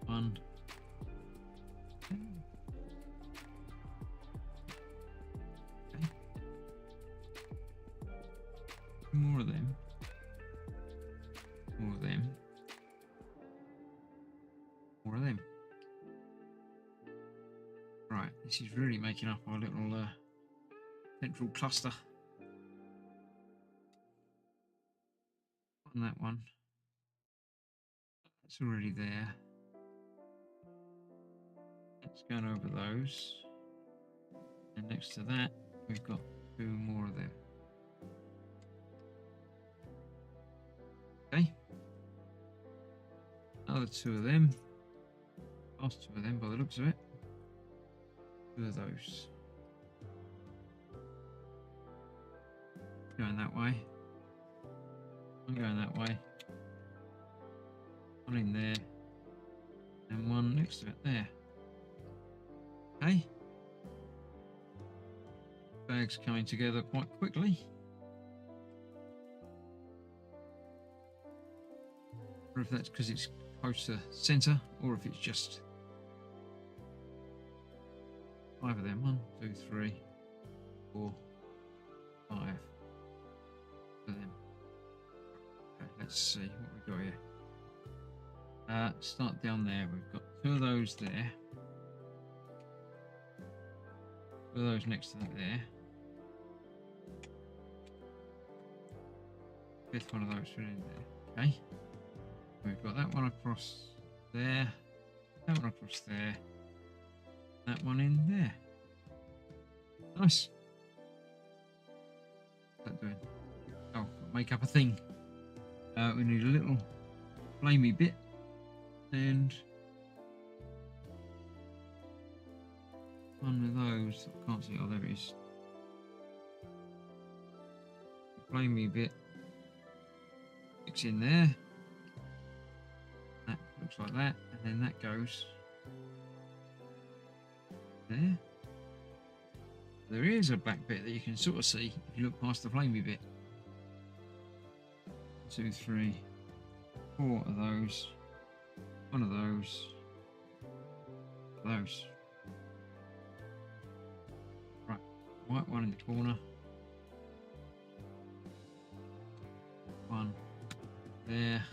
One. Okay. More of them. More of them. More of them. Right, this is really making up our little central cluster. On that one. That's already there. Let's go over those. And next to that, we've got two more there. Okay. Another two of them. Last two of them by the looks of it. Two of those. Going that way. I'm going that way. One in there. And one next to it there. Okay. Bags coming together quite quickly. Or if that's because it's close to centre, or if it's just 5 of them. 1, 2, 3, 4, 5 of them. Okay, let's see what we've got here. Start down there. We've got 2 of those there. 2 of those next to that there. 5th one of those in there. Okay. We've got that one across there. That one across there. That one in there. Nice. What's that doing? Oh, make up a thing. We need a little flamey bit and one of those. I can't see. Oh, there it is. Blame me a bit. It's in there. That looks like that, and then that goes there. There is a back bit that you can sort of see if you look past the flamey bit. 2, 3, 4 of those. One of those. Those. Right, white one in the corner. One there.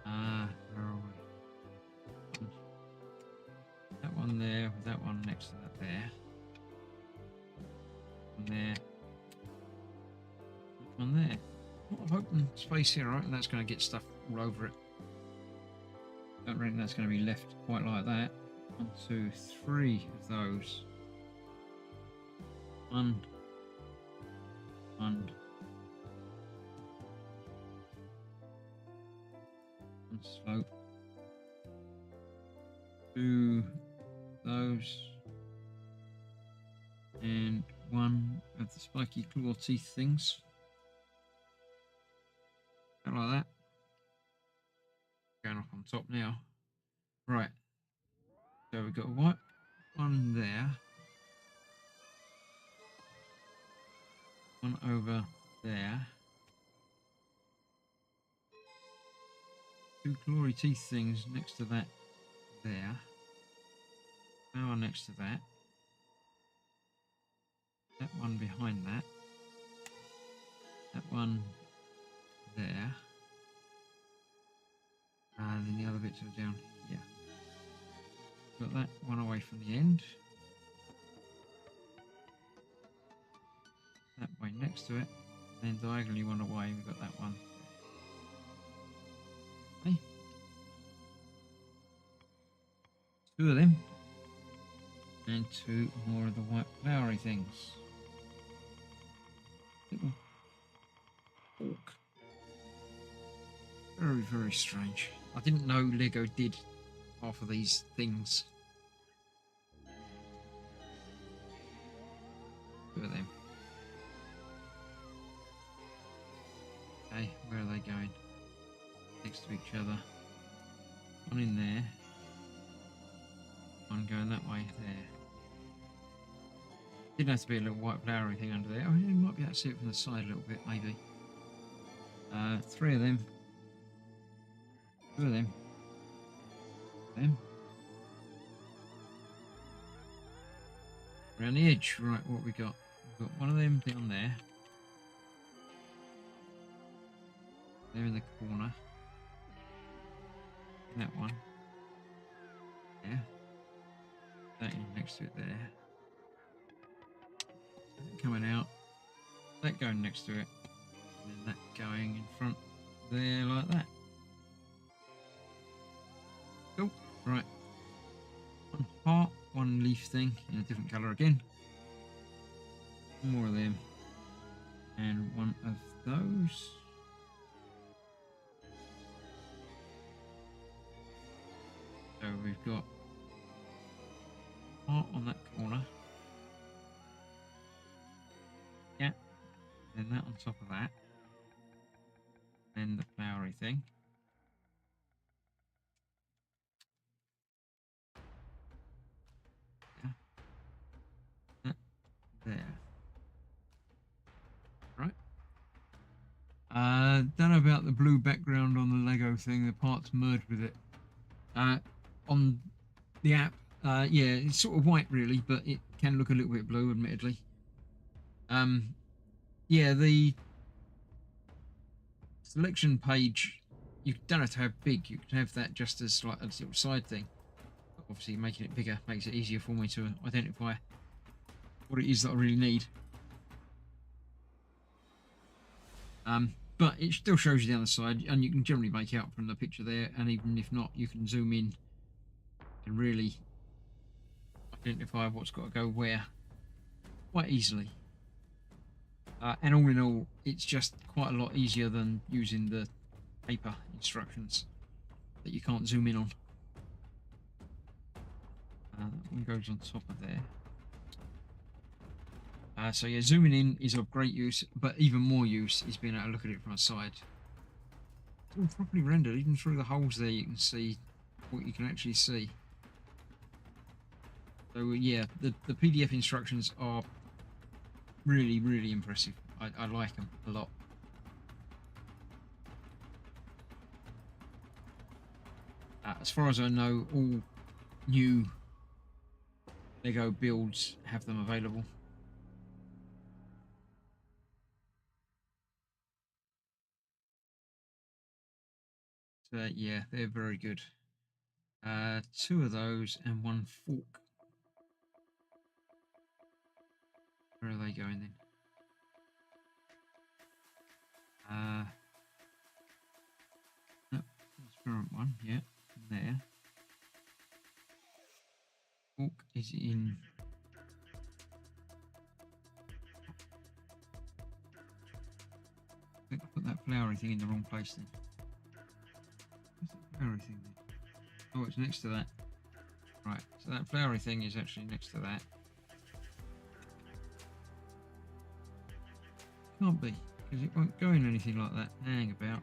Where are we? That one there with that one next to that there. One there. One there. A lot of open space here, right? And that's going to get stuff all over it. Don't reckon that's going to be left quite like that. 1, 2, 3 of those. One. Slope. 2 those, and 1 of the spiky claw teeth things. Like that. Going up on top now. Right. So we've got a white one there. One over there. 2 glory teeth things next to that there. Now next to that. That one behind that. That one there. And then the other bits are down here. Got that one away from the end. That way next to it. And then diagonally one away, we've got that one. Okay. 2 of them. And 2 more of the white flowery things. Little orc. Very, very strange. I didn't know Lego did half of these things. 2 of them. Okay, where are they going? Next to each other. One in there. One going that way there. Didn't have to be a little white flowery thing under there. Oh, you might be able to see it from the side a little bit, maybe. 3 of them. 2 of them. Them. Around the edge, right, what we got? We've got one of them down there. There in the corner. That one. Yeah. That in next to it there. That coming out. That going next to it. And then that going in front there like that. Cool. Right. One heart, one leaf thing in a different colour again. More of them. And one of those. So we've got heart on that corner. Yeah. Then that on top of that. Then the flowery thing. Yeah. That there. Right. Don't know about the blue background on the Lego thing. The parts merged with it. On the app, yeah, it's sort of white really, but it can look a little bit blue, admittedly. Yeah, the selection page, you don't have to have big. You can have that just as like a little side thing. Obviously, making it bigger makes it easier for me to identify what it is that I really need. But it still shows you the other side, and you can generally make out from the picture there, and even if not, you can zoom in and really identify what's got to go where quite easily. And all in all, it's just quite a lot easier than using the paper instructions. that you can't zoom in on. That one goes on top of there. So yeah, zooming in is of great use, but even more use is being able to look at it from a side. It's all properly rendered, even through the holes there you can see what you can actually see. So yeah, the PDF instructions are really, really impressive. I like them a lot. As far as I know, all new Lego builds have them available. So yeah, they're very good. 2 of those and 1 fork. Where are they going then? No, transparent one, yeah, there. Fork is in. I put that flowery thing in the wrong place then. Where's that flowery thing then? Oh, it's next to that. Right, so that flowery thing is actually next to that. Can't be, because it won't go in anything like that. Hang about.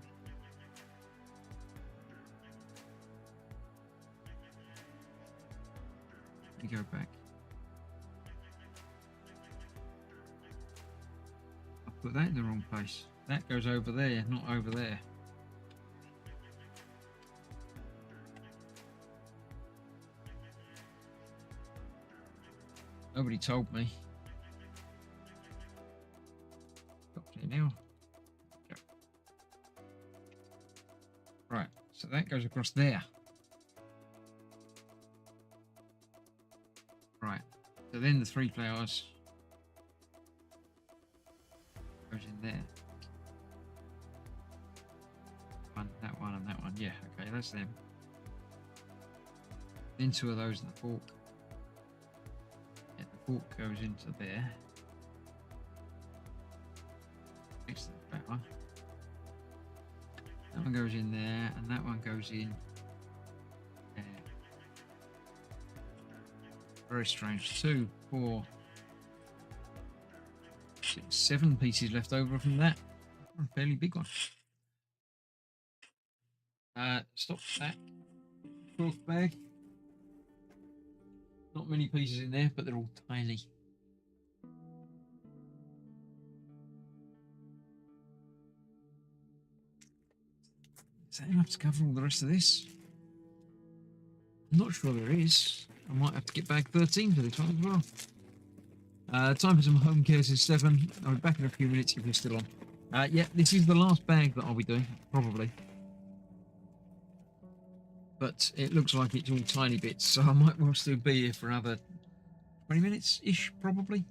Let me go back. I put that in the wrong place. That goes over there, not over there. Nobody told me. Got it now. Go. Right, so that goes across there. Right, so then the 3 flowers goes in there. That one and that one. Yeah, okay, that's them. Then 2 of those in the fork. Yeah, the fork goes into there. Next to the flower. That one goes in there, and that one goes in there. Very strange. 2, 4, 6, 7 pieces left over from that. A fairly big one. Stop that. 12th bag. Not many pieces in there, but they're all tiny. Is that enough to cover all the rest of this? I'm not sure there is. I might have to get bag 13 for this one as well. Time for some home cares is 7. I'll be back in a few minutes if you're still on. Yeah, this is the last bag that I'll be doing, probably. But it looks like it's all tiny bits, so I might well still be here for another 20 minutes-ish, probably.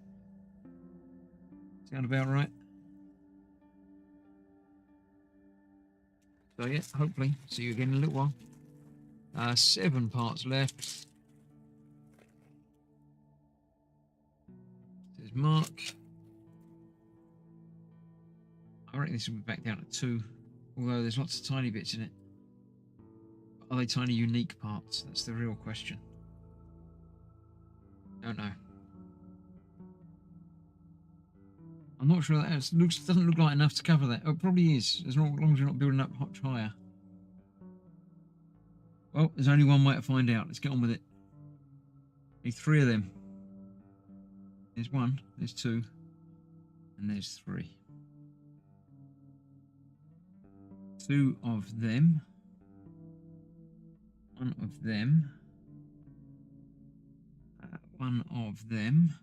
Sound about right? So yeah, hopefully, see you again in a little while. 7 parts left. There's Mark. I reckon this will be back down to 2, although there's lots of tiny bits in it. Are they tiny unique parts? That's the real question. Don't know. I'm not sure that doesn't look like enough to cover that. Oh, it probably is, as long as you're not building up much higher. Well, there's only one way to find out. Let's get on with it. Need 3 of them. There's 1, there's 2, and there's 3. 2 of them. 1 of them. 1 of them.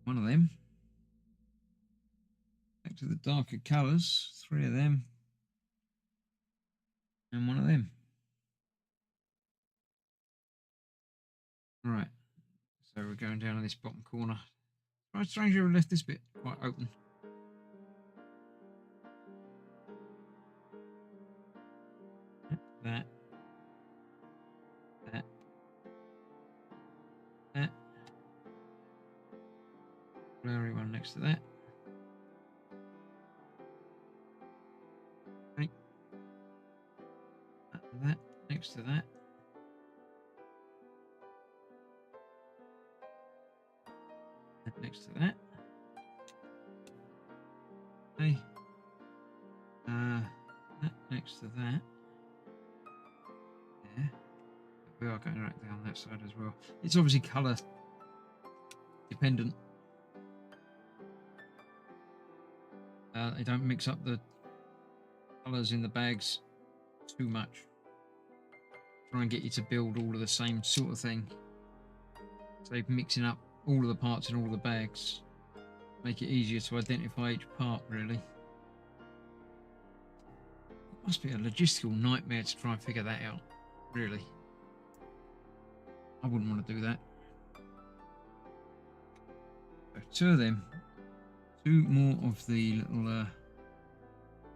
1 of them. Back to the darker colours. 3 of them. And 1 of them. Right. So we're going down to this bottom corner. Quite strange I've left this bit quite open. That. That. That. Blurry one next to that. That next to that. That next to that. Okay. That next to that. There. We are going right down that side as well. It's obviously colour dependent. They don't mix up the colours in the bags too much. Try and get you to build all of the same sort of thing. So mixing up all of the parts in all the bags make it easier to identify each part, really. It must be a logistical nightmare to try and figure that out, really. I wouldn't want to do that. So 2 of them. 2 more of the little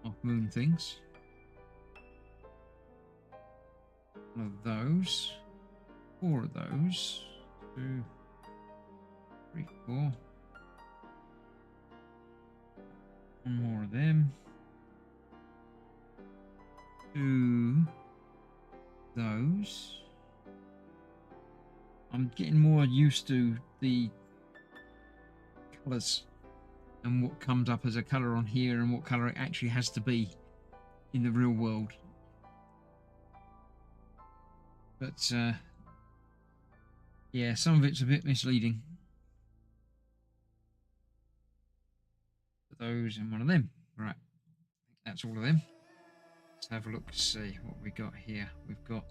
half moon things. 1 of those. 4 of those. 2, 3, 4. 1 more of them. 2 those. I'm getting more used to the colours and what comes up as a colour on here and what colour it actually has to be in the real world. But yeah, some of it's a bit misleading. Those and 1 of them. Right, that's all of them. Let's have a look to see what we got here. We've got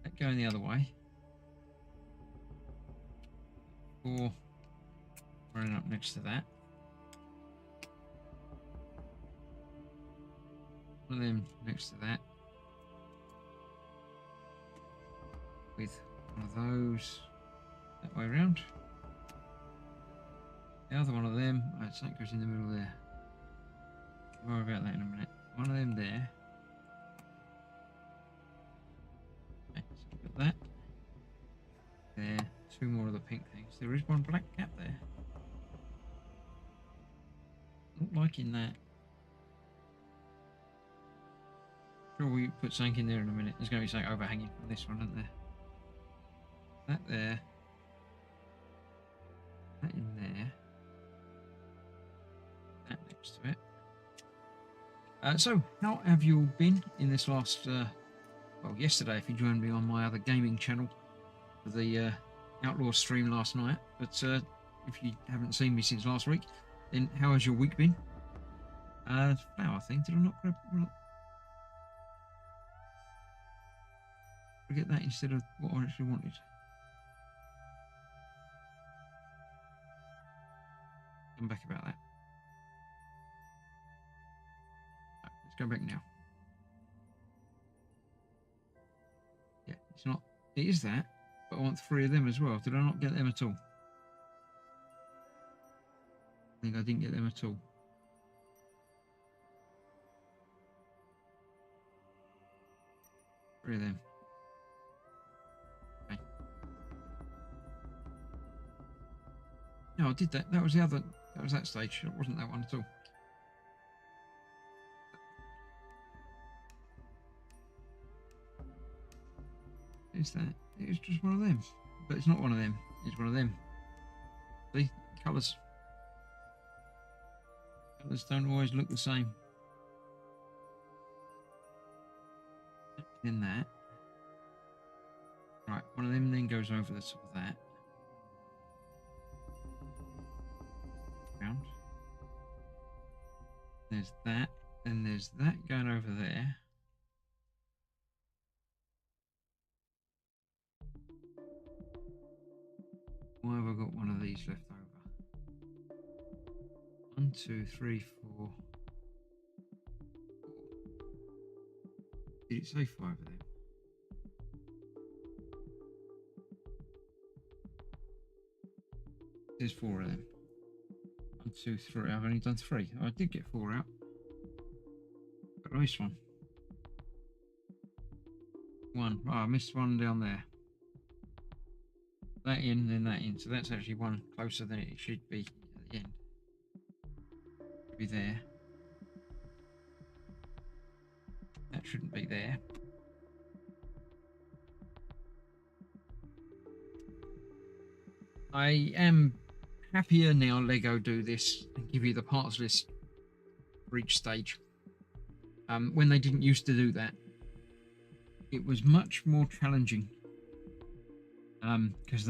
that going the other way. 4 running up next to that. 1 of them next to that. With 1 of those that way around. The other 1 of them, something goes in the middle there. More about that in a minute. 1 of them there. Okay, so we've got that. There. 2 more of the pink things. There is 1 black cap there. Not liking that. Sure, we put something in there in a minute. There's going to be something overhanging from this one, isn't there? That there. That in there. That next to it. So, how have you all been in this last, well, yesterday, if you joined me on my other gaming channel for the Outlaw stream last night. But if you haven't seen me since last week, then how has your week been? Flower thing, did I not grab? Forget that instead of what I actually wanted. Come back about that. Right, let's go back now. Yeah, it's not. It is that, but I want 3 of them as well. Did I not get them at all? I think I didn't get them at all. Three of them. Okay. No, I did that. That was the other. That was that stage. It wasn't that one at all. Is that? It was just 1 of them. But it's not 1 of them. It's 1 of them. See? Colours. Colours don't always look the same. Then that. Right, 1 of them then goes over the top of that. Round. There's that. Then there's that going over there. Why have I got 1 of these left over? 1, 2, 3, 4. Did it say 5 of them? There's 4 of them. 1, 2, 3. I've only done 3. Oh, I did get 4 out. But I missed 1. 1. Oh, I missed 1 down there. That in, then that in. So that's actually 1 closer than it should be at the end. Should be there. That that shouldn't be there. I am happier now Lego do this and give you the parts list for each stage. When they didn't used to do that, it was much more challenging. Because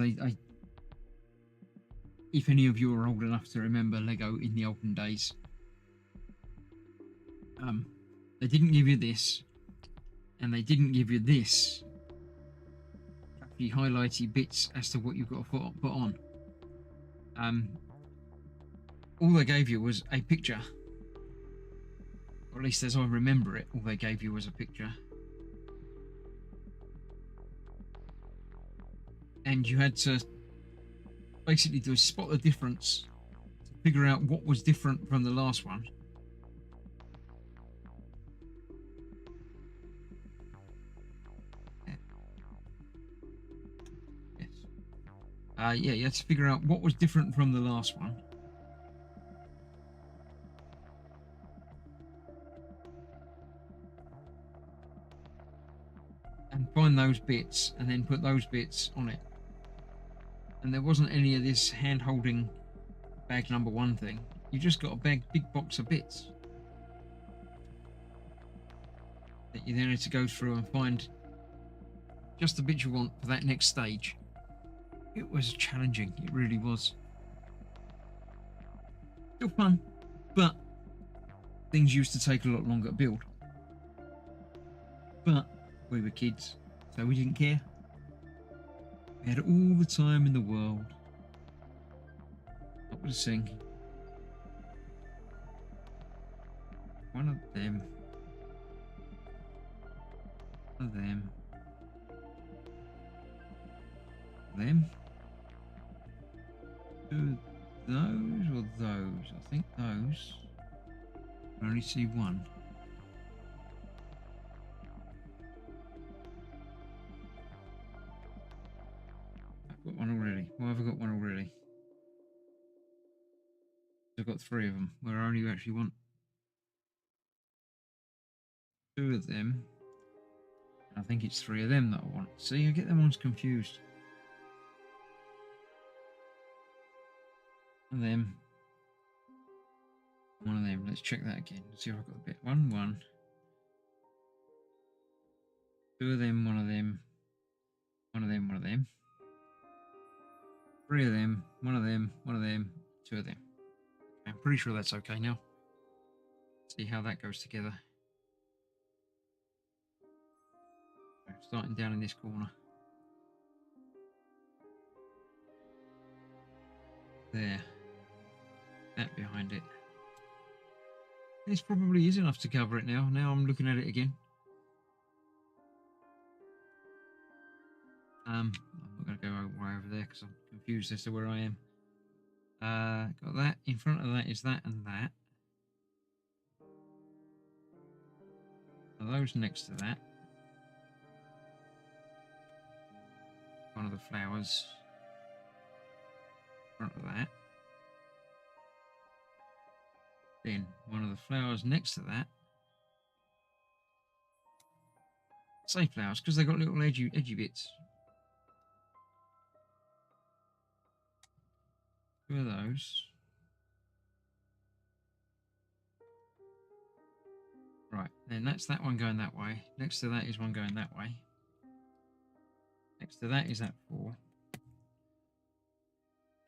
if any of you are old enough to remember Lego in the olden days, they didn't give you this, and they didn't give you this fluffy highlighty bits as to what you've got to put on. All they gave you was a picture, or at least as I remember it, all they gave you was a picture, and you had to basically do spot the difference to figure out what was different from the last one. Yeah, you had to figure out what was different from the last one. And find those bits and then put those bits on it. And there wasn't any of this hand-holding bag number one thing. You just got a big box of bits that you then had to go through and find just the bits you want for that next stage. It was challenging, it really was. Still fun, but things used to take a lot longer to build. But we were kids, so we didn't care. We had all the time in the world. What was a sing? One of them. One of them. Them. Do those or those? I think those. I can only see one. I've got one already. Why have I got one already? I've got three of them, where I only actually want two of them. I think it's three of them that I want. See, I get them ones confused. One of them. One of them. Let's check that again. Let's see if I've got a bit. One. Two of them, one of them. One of them, one of them. Three of them, one of them, two of them. I'm pretty sure that's okay now. See how that goes together. Starting down in this corner. There. That behind it. This probably is enough to cover it now. Now I'm looking at it again. I'm not going to go way over there because I'm confused as to where I am. Got that. In front of that is that and that. Are those next to that? One of the flowers. In front of that. Then one of the flowers next to that. Same flowers because they got little edgy bits. Two of those. Right, then that's that one going that way. Next to that is one going that way. Next to that is that four.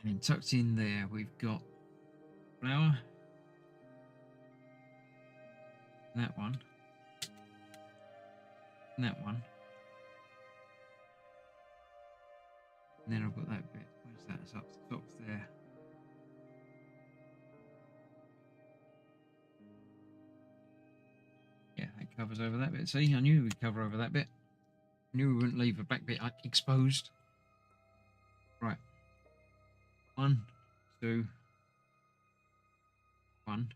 And then tucked in there we've got flower. And that one. And that one. And then I've got that bit. Where's that? It's up the top there. Yeah, that covers over that bit. See, I knew we'd cover over that bit. I knew we wouldn't leave the back bit exposed. Right. 1, 2, 1.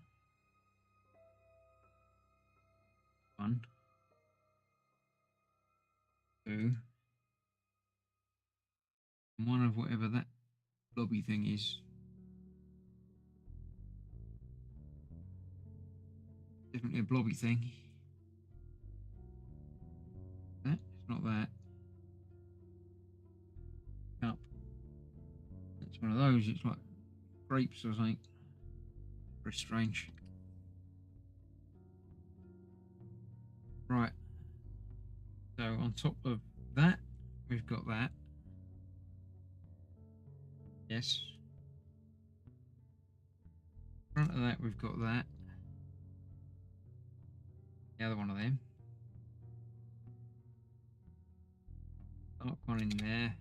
1, 2. One of whatever that blobby thing is. Definitely a blobby thing. Not that. Cup. It's one of those. It's like grapes or something. Very strange. Right. So on top of that, we've got that. Yes. In front of that, we've got that. The other one of them. Dark one in there.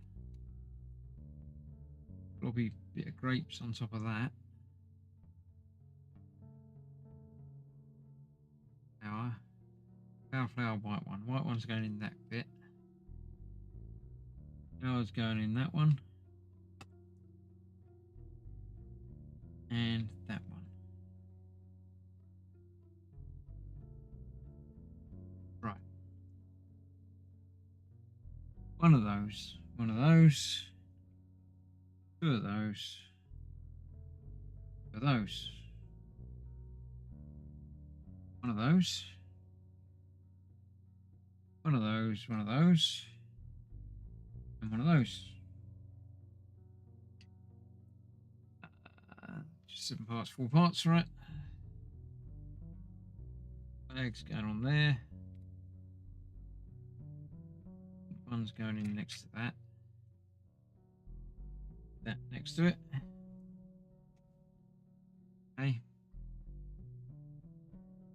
Blobby bit of grapes on top of that. Flower, white one. White one's going in that bit. Flower's going in that one. And that one. Right. One of those. One of those. Two of those. Two of those. One of those. One of those. One of those. And one of those. Just 7 parts, 4 parts, right? Bag's going on there. One's going in next to that. That next to it. Okay.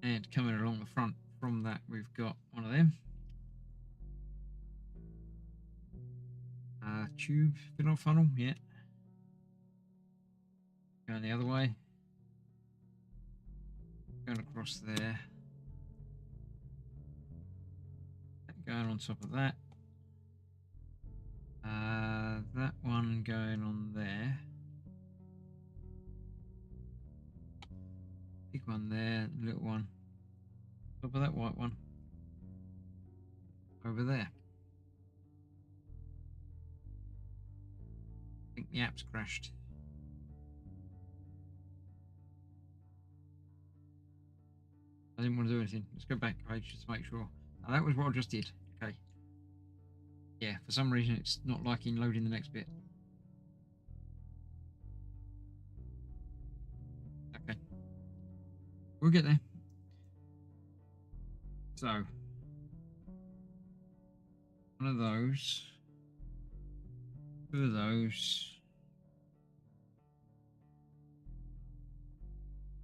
And coming along the front from that, we've got one of them. Tube, bit of funnel, yeah. Going the other way. Going across there. Going on top of that. That one going on there. Big one there, little one. Top of that white one. Over there. I think the app's crashed. I didn't want to do anything. Let's go back page just to make sure. Now, that was what I just did. Okay. Yeah, for some reason it's not liking loading the next bit. Okay. We'll get there. So, one of those. Two of those.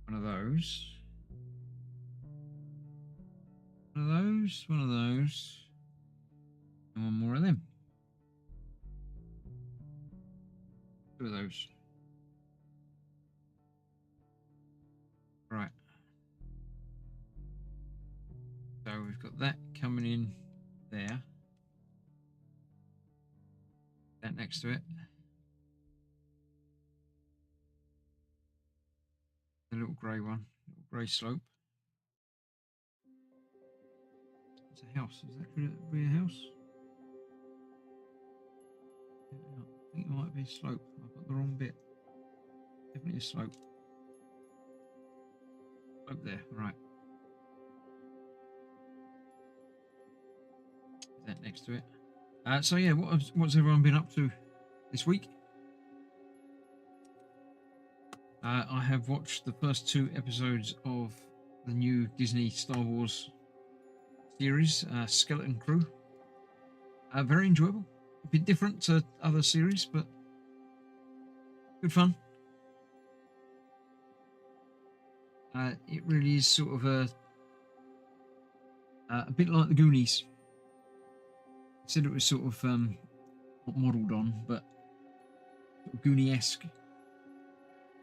One of those. One of those. One of those. And one more of them. Two of those. Right. So we've got that coming in there. That next to it. The little grey one. Little grey slope. It's a house. Is that going to be a house? I think it might be a slope. I've got the wrong bit. Definitely a slope. Slope there, right. Is that next to it? So yeah, what's everyone been up to this week? I have watched the first 2 episodes of the new Disney Star Wars series, Skeleton Crew. Very enjoyable. A bit different to other series, but good fun. It really is sort of a bit like the Goonies. I said it was sort of not modelled on, but sort of Goonie-esque.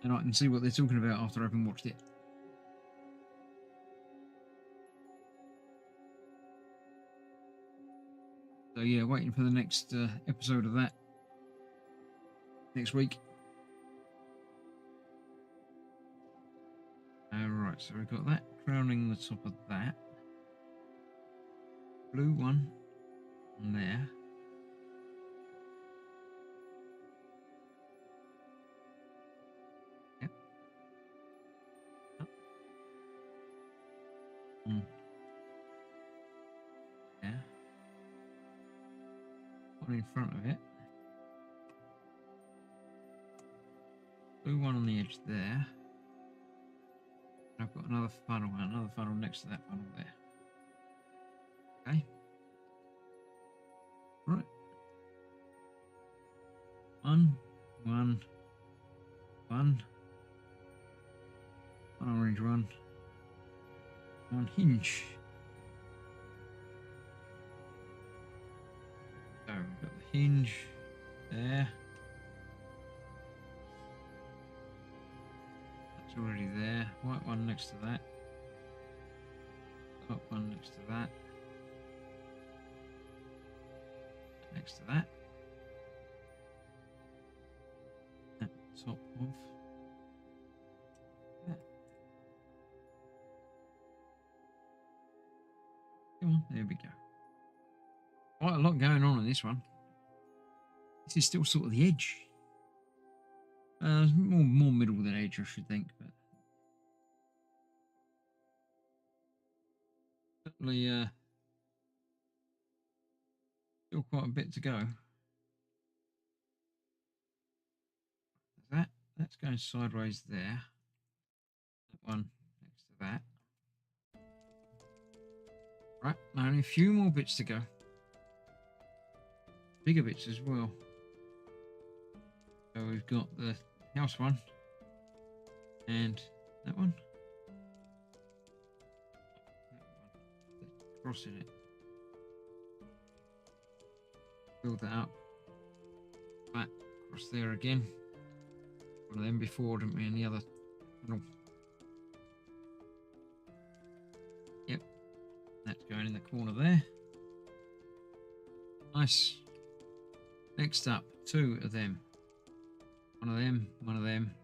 And I can see what they're talking about after having watched it. So yeah, waiting for the next episode of that next week. Right, so we've got that crowning the top of that. Blue one on there. Yep. Up. Mm. Yeah. put one in front of it. Blue one on the edge there. I've got another funnel next to that funnel there. Okay. Right. One orange one hinge. So we've got the hinge there. That's already there. White one next to that. Top one next to that. Next to that. At the top of that. Come on, there we go. Quite a lot going on in this one. This is still sort of the edge. More middle than edge, I should think, but certainly still quite a bit to go. That's going sideways there. That one next to that. Right, only a few more bits to go. Bigger bits as well. So we've got the house one and that one. Crossing it. Build that up. Back across there again. One of them before, didn't we? And the other. No. Yep. That's going in the corner there. Nice. Next up, two of them. One of them, one of them.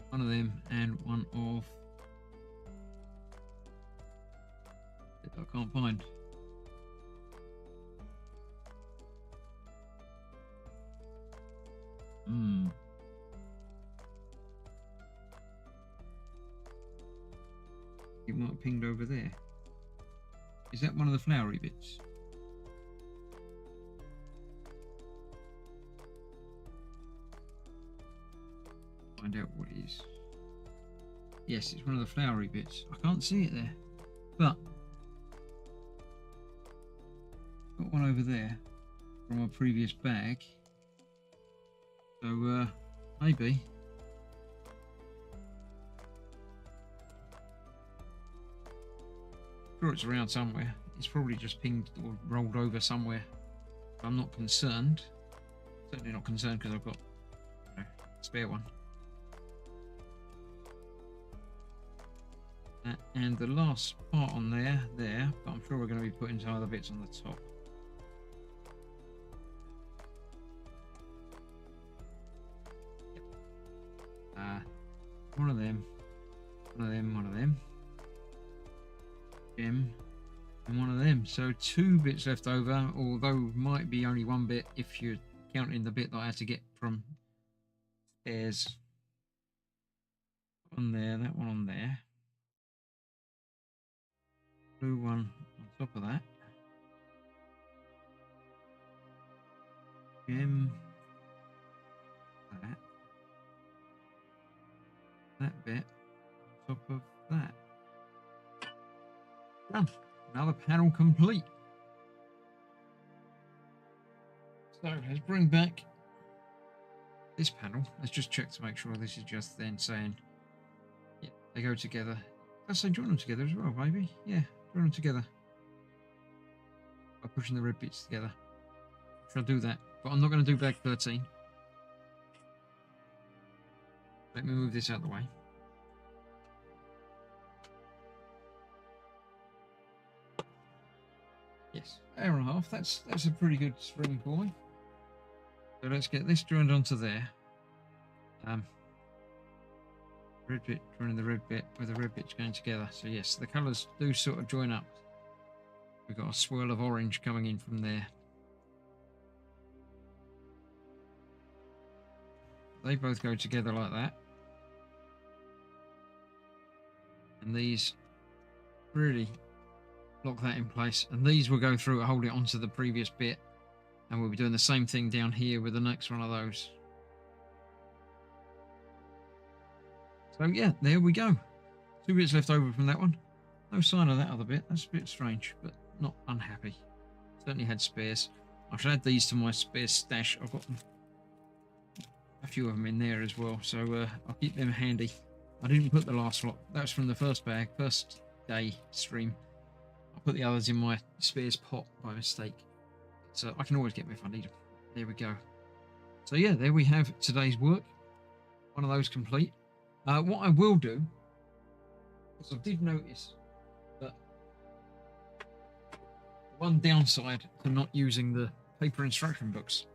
One of them, and one of... that I can't find. It might have pinged over there. Is that one of the flowery bits? Find out what it is. Yes, it's one of the flowery bits. I can't see it there, but got one over there from a previous bag. So maybe. Sure, it's around somewhere. It's probably just pinged or rolled over somewhere. I'm not concerned. Certainly not concerned because I've got a spare one. And the last part on there, but I'm sure we're going to be putting some other bits on the top. One of them, one of them, one of them. Gem, and one of them. So two bits left over, although might be only one bit if you're counting the bit that I had to get from stairs. On there, that one on there. Blue one on top of that. Gem. That bit on top of that. Done. Another panel complete. So let's bring back this panel. Let's just check to make sure this is just then saying, yeah, they go together. Let's say join them together as well, maybe. Yeah, join them together by pushing the red bits together. Should I do that? But I'm not going to do bag 13. Let me move this out of the way. Yes, hour and a half. That's a pretty good spring for me. So let's get this joined onto there. Red bit joining the red bit with the red bits going together. So yes, the colours do sort of join up. We've got a swirl of orange coming in from there. They both go together like that. And these really lock that in place. And these will go through, hold it onto the previous bit. And we'll be doing the same thing down here with the next one of those. So yeah, there we go. 2 bits left over from that one. No sign of that other bit. That's a bit strange, but not unhappy. Certainly had spares. I should add these to my spare stash. I've got a few of them in there as well, so I'll keep them handy. I didn't put the last lot. That was from the first bag, first day stream. I put the others in my spares pot by mistake. So I can always get them if I need them. There we go. So yeah, there we have today's work. One of those complete. What I will do, because I did notice that one downside to not using the paper instruction books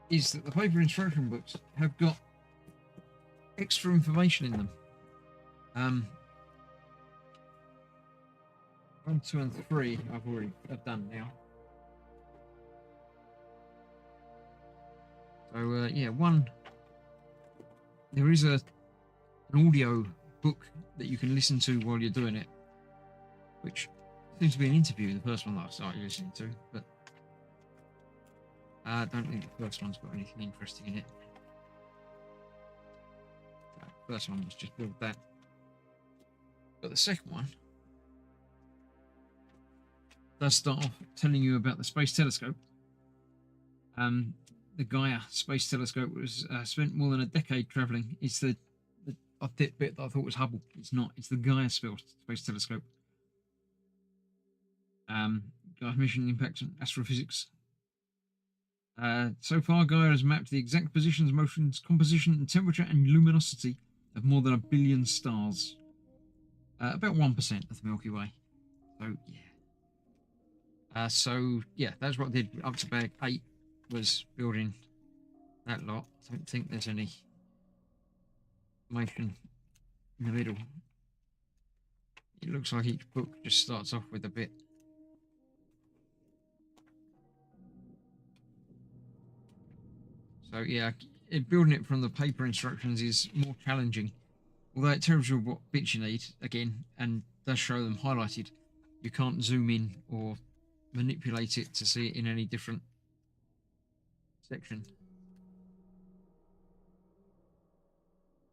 is that the paper instruction books have got extra information in them. 1, 2, and 3 I've done now. So yeah, there is an audio book that you can listen to while you're doing it, which seems to be an interview, the first one that I started listening to, but I don't think the first one's got anything interesting in it. The first one was just build that. But the second one does start off telling you about the Space Telescope. The Gaia Space Telescope was spent more than a decade travelling. It's the bit that I thought was Hubble. It's not. It's the Gaia Space Telescope. Gaia's mission impacts on astrophysics. So far, Gaia has mapped the exact positions, motions, composition, and temperature and luminosity of more than 1 billion stars. About 1% of the Milky Way. So yeah. That's what I did up to bag 8, was building that lot. I don't think there's any information in the middle. It looks like each book just starts off with a bit. So yeah, building it from the paper instructions is more challenging. Although it tells you what bits you need, again, and does show them highlighted, you can't zoom in or manipulate it to see it in any different section.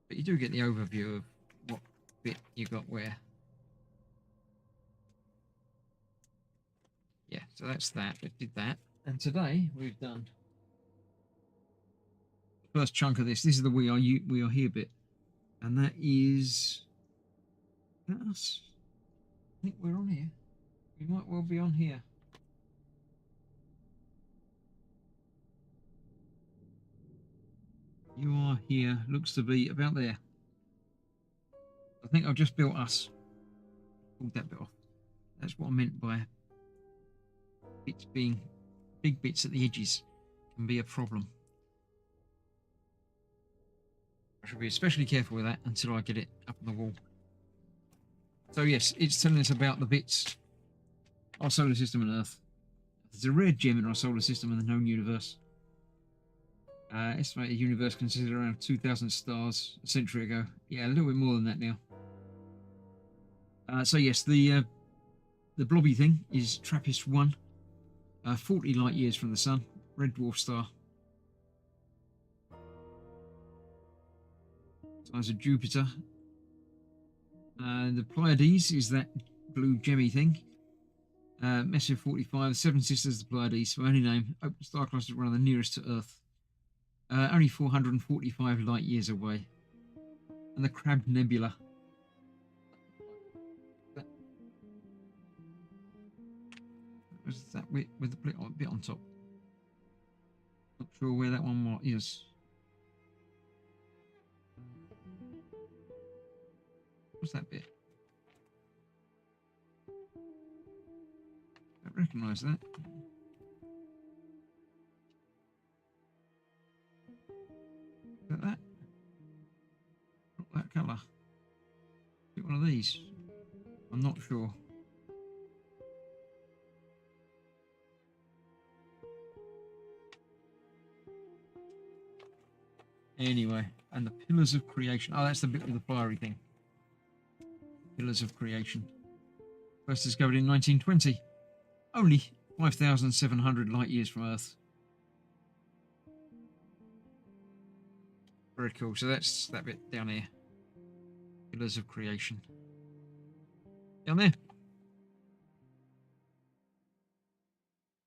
But you do get the overview of what bit you got where. Yeah, so that's that. We did that. And today we've done the first chunk of this. This is the we are here bit. And that is us. I think we're on here. We might well be on here. You are here. Looks to be about there. I think I've just built us. Pulled that bit off. That's what I meant by bits being big bits at the edges can be a problem. I should be especially careful with that until I get it up on the wall. So yes, it's telling us about the bits, our solar system and Earth. There's a rare gem in our solar system and the known universe. Estimated universe consisted of around 2,000 stars a century ago. Yeah, a little bit more than that now. So yes, the blobby thing is TRAPPIST-1, 40 light years from the Sun, red dwarf star. Size of Jupiter. The Pleiades is that blue gemmy thing. Messier 45, the Seven Sisters of the Pleiades, by only name. Open star cluster, one of the nearest to Earth. Only 445 light years away. And the Crab Nebula. Was that with the bit on top? Not sure where that one is. What's that bit? I don't recognise that. Is that that? Not that colour. Get one of these. I'm not sure. Anyway, and the Pillars of Creation. Oh, that's the bit with the fiery thing. Pillars of Creation. First discovered in 1920. Only 5,700 light years from Earth. Very cool. So that's that bit down here. Pillars of Creation. Down there.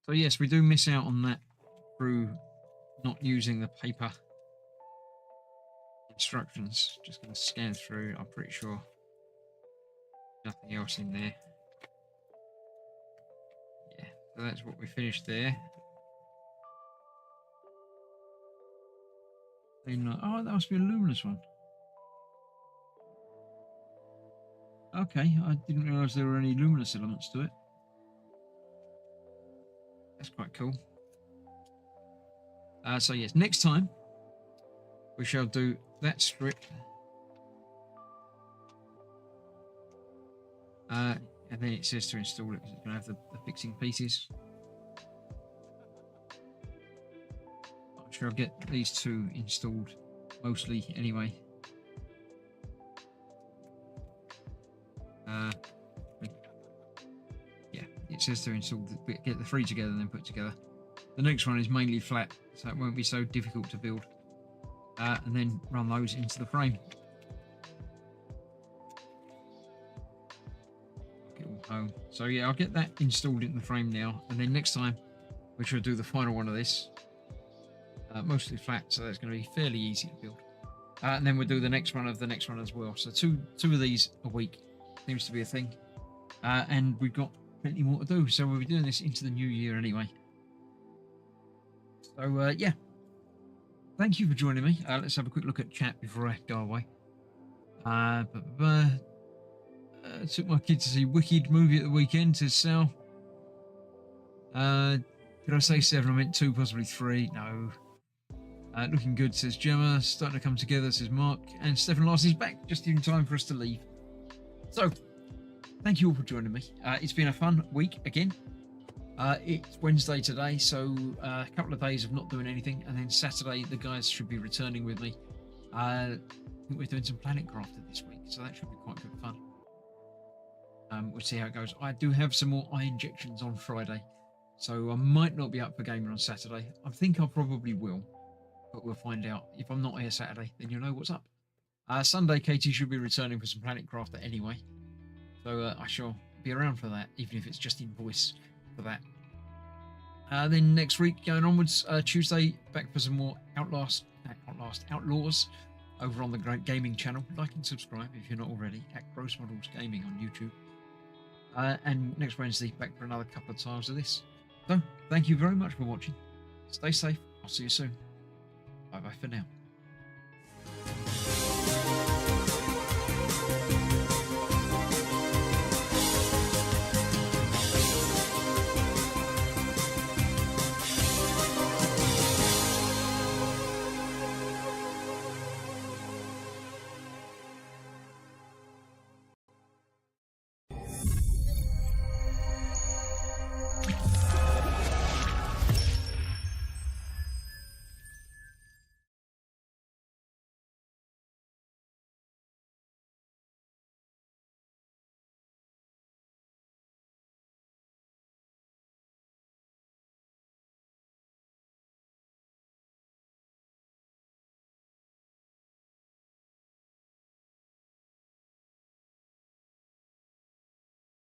So yes, we do miss out on that through not using the paper instructions. Just going to scan through. I'm pretty sure nothing else in there. Yeah, so that's what we finished there. Oh, that must be a luminous one. Okay, I didn't realise there were any luminous elements to it. That's quite cool. So yes, next time we shall do that strip. And then it says to install it. It's going to have the fixing pieces. I'm sure I'll get these two installed mostly anyway. Yeah, it says to install, get the three together and then put together. The next one is mainly flat, so it won't be so difficult to build. And then run those into the frame. Get all home. So yeah, I'll get that installed in the frame now, and then next time we shall do the final one of this. Mostly flat, so that's going to be fairly easy to build. And then we'll do the next one of the next one as well. So two of these a week seems to be a thing. And we've got plenty more to do, so we'll be doing this into the new year anyway. So yeah, thank you for joining me. Let's have a quick look at chat before I go away. Took my kids to see Wicked movie at the weekend, says Sal. Did I say 7? I meant 2, possibly 3. No. Looking good, says Gemma. Starting to come together, says Mark. And Stephen Larsey's back just in time for us to leave. So, thank you all for joining me. It's been a fun week again. It's Wednesday today, so a couple of days of not doing anything, and then Saturday the guys should be returning with me. I think we're doing some Planet Crafted this week, so that should be quite good fun. We'll see how it goes. I do have some more eye injections on Friday, so I might not be up for gaming on Saturday. I think I probably will, but we'll find out. If I'm not here Saturday, then you'll know what's up. Sunday, Katie should be returning for some Planet Crafter anyway, so I shall be around for that, even if it's just in voice for that. Then next week, going onwards, Tuesday, back for some more Outlaws over on the Great Gaming channel. Like and subscribe if you're not already at Gross Models Gaming on YouTube. And next Wednesday, back for another couple of times of this. So, thank you very much for watching. Stay safe. I'll see you soon. Bye bye for now.